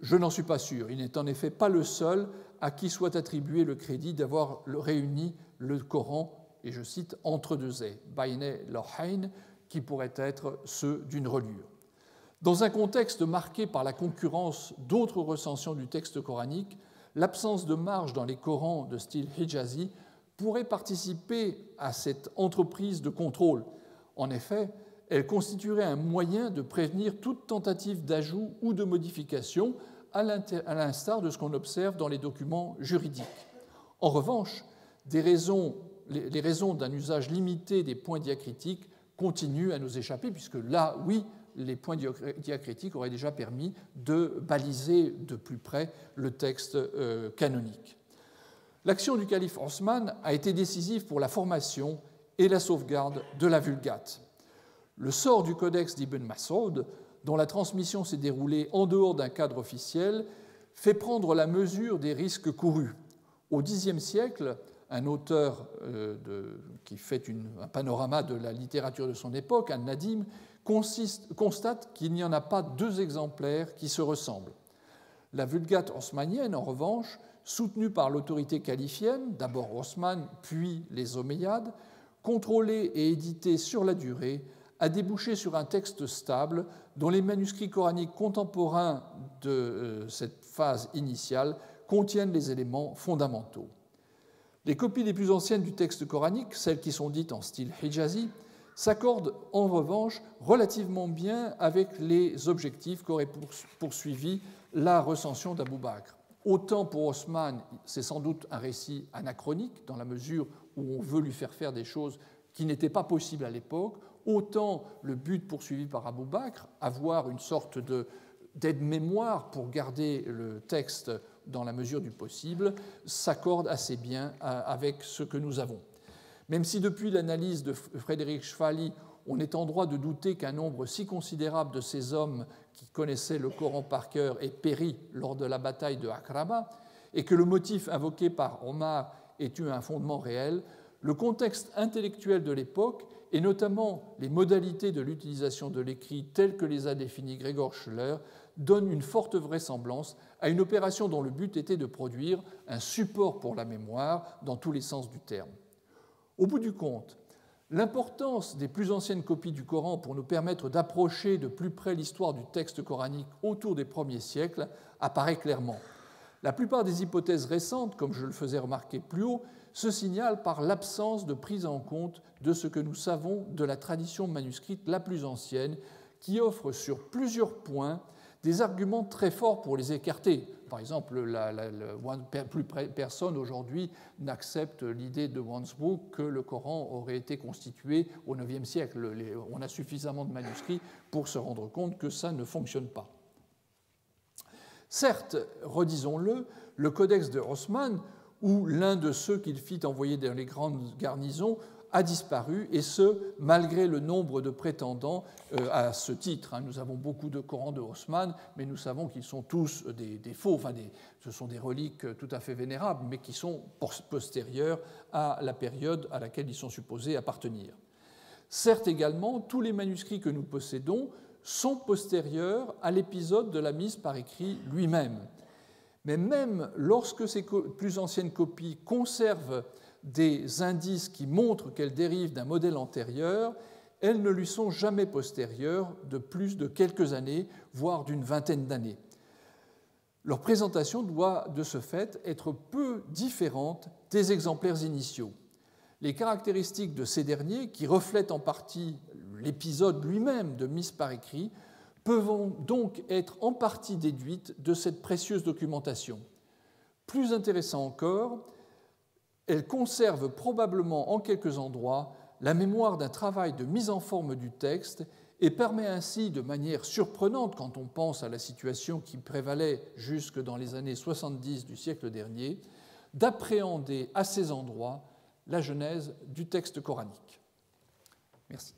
Je n'en suis pas sûr. Il n'est en effet pas le seul à qui soit attribué le crédit d'avoir réuni le Coran, et je cite, entre deux ais, Bayne Lohain, qui pourraient être ceux d'une reliure. Dans un contexte marqué par la concurrence d'autres recensions du texte coranique, l'absence de marge dans les Corans de style hijazi pourrait participer à cette entreprise de contrôle. En effet, elle constituerait un moyen de prévenir toute tentative d'ajout ou de modification, à l'instar de ce qu'on observe dans les documents juridiques. En revanche, les raisons d'un usage limité des points diacritiques continuent à nous échapper, puisque là, oui, les points diacritiques auraient déjà permis de baliser de plus près le texte canonique. L'action du calife Osman a été décisive pour la formation et la sauvegarde de la Vulgate. Le sort du codex d'Ibn Mas'ud, dont la transmission s'est déroulée en dehors d'un cadre officiel, fait prendre la mesure des risques courus. Au Xe siècle, un auteur qui fait un panorama de la littérature de son époque, An-Nadim, constate qu'il n'y en a pas deux exemplaires qui se ressemblent. La Vulgate osmanienne, en revanche, soutenue par l'autorité califienne, d'abord Osman, puis les Omeyyades, contrôlée et éditée sur la durée, a débouché sur un texte stable dont les manuscrits coraniques contemporains de cette phase initiale contiennent les éléments fondamentaux. Les copies les plus anciennes du texte coranique, celles qui sont dites en style hijazi, s'accordent en revanche relativement bien avec les objectifs qu'aurait poursuivi la recension d'Abou Bakr. Autant pour Osman, c'est sans doute un récit anachronique, dans la mesure où on veut lui faire des choses qui n'étaient pas possibles à l'époque, autant le but poursuivi par Abou Bakr, avoir une sorte d'aide-mémoire pour garder le texte dans la mesure du possible, s'accorde assez bien avec ce que nous avons. Même si depuis l'analyse de Frédéric Schwally, on est en droit de douter qu'un nombre si considérable de ces hommes qui connaissaient le Coran par cœur ait péri lors de la bataille de Akraba, et que le motif invoqué par Omar ait eu un fondement réel, le contexte intellectuel de l'époque, et notamment les modalités de l'utilisation de l'écrit telles que les a définies Gregor Schüller, donnent une forte vraisemblance à une opération dont le but était de produire un support pour la mémoire dans tous les sens du terme. Au bout du compte, l'importance des plus anciennes copies du Coran pour nous permettre d'approcher de plus près l'histoire du texte coranique autour des premiers siècles apparaît clairement. La plupart des hypothèses récentes, comme je le faisais remarquer plus haut, se signalent par l'absence de prise en compte de ce que nous savons de la tradition manuscrite la plus ancienne, qui offre sur plusieurs points des arguments très forts pour les écarter. Par exemple, plus personne aujourd'hui n'accepte l'idée de Wansbrook que le Coran aurait été constitué au IXe siècle. On a suffisamment de manuscrits pour se rendre compte que ça ne fonctionne pas. Certes, redisons-le, le codex de Osman, ou l'un de ceux qu'il fit envoyer dans les grandes garnisons, a disparu, et ce, malgré le nombre de prétendants à ce titre. Nous avons beaucoup de Corans de Osman, mais nous savons qu'ils sont tous des faux, ce sont des reliques tout à fait vénérables, mais qui sont postérieures à la période à laquelle ils sont supposés appartenir. Certes également, tous les manuscrits que nous possédons sont postérieurs à l'épisode de la mise par écrit lui-même. Mais même lorsque ces plus anciennes copies conservent des indices qui montrent qu'elles dérivent d'un modèle antérieur, elles ne lui sont jamais postérieures de plus de quelques années, voire d'une vingtaine d'années. Leur présentation doit, de ce fait, être peu différente des exemplaires initiaux. Les caractéristiques de ces derniers, qui reflètent en partie l'épisode lui-même de mise par écrit, peuvent donc être en partie déduites de cette précieuse documentation. Plus intéressant encore, elle conserve probablement en quelques endroits la mémoire d'un travail de mise en forme du texte et permet ainsi, de manière surprenante quand on pense à la situation qui prévalait jusque dans les années 70 du siècle dernier, d'appréhender à ces endroits la genèse du texte coranique. Merci.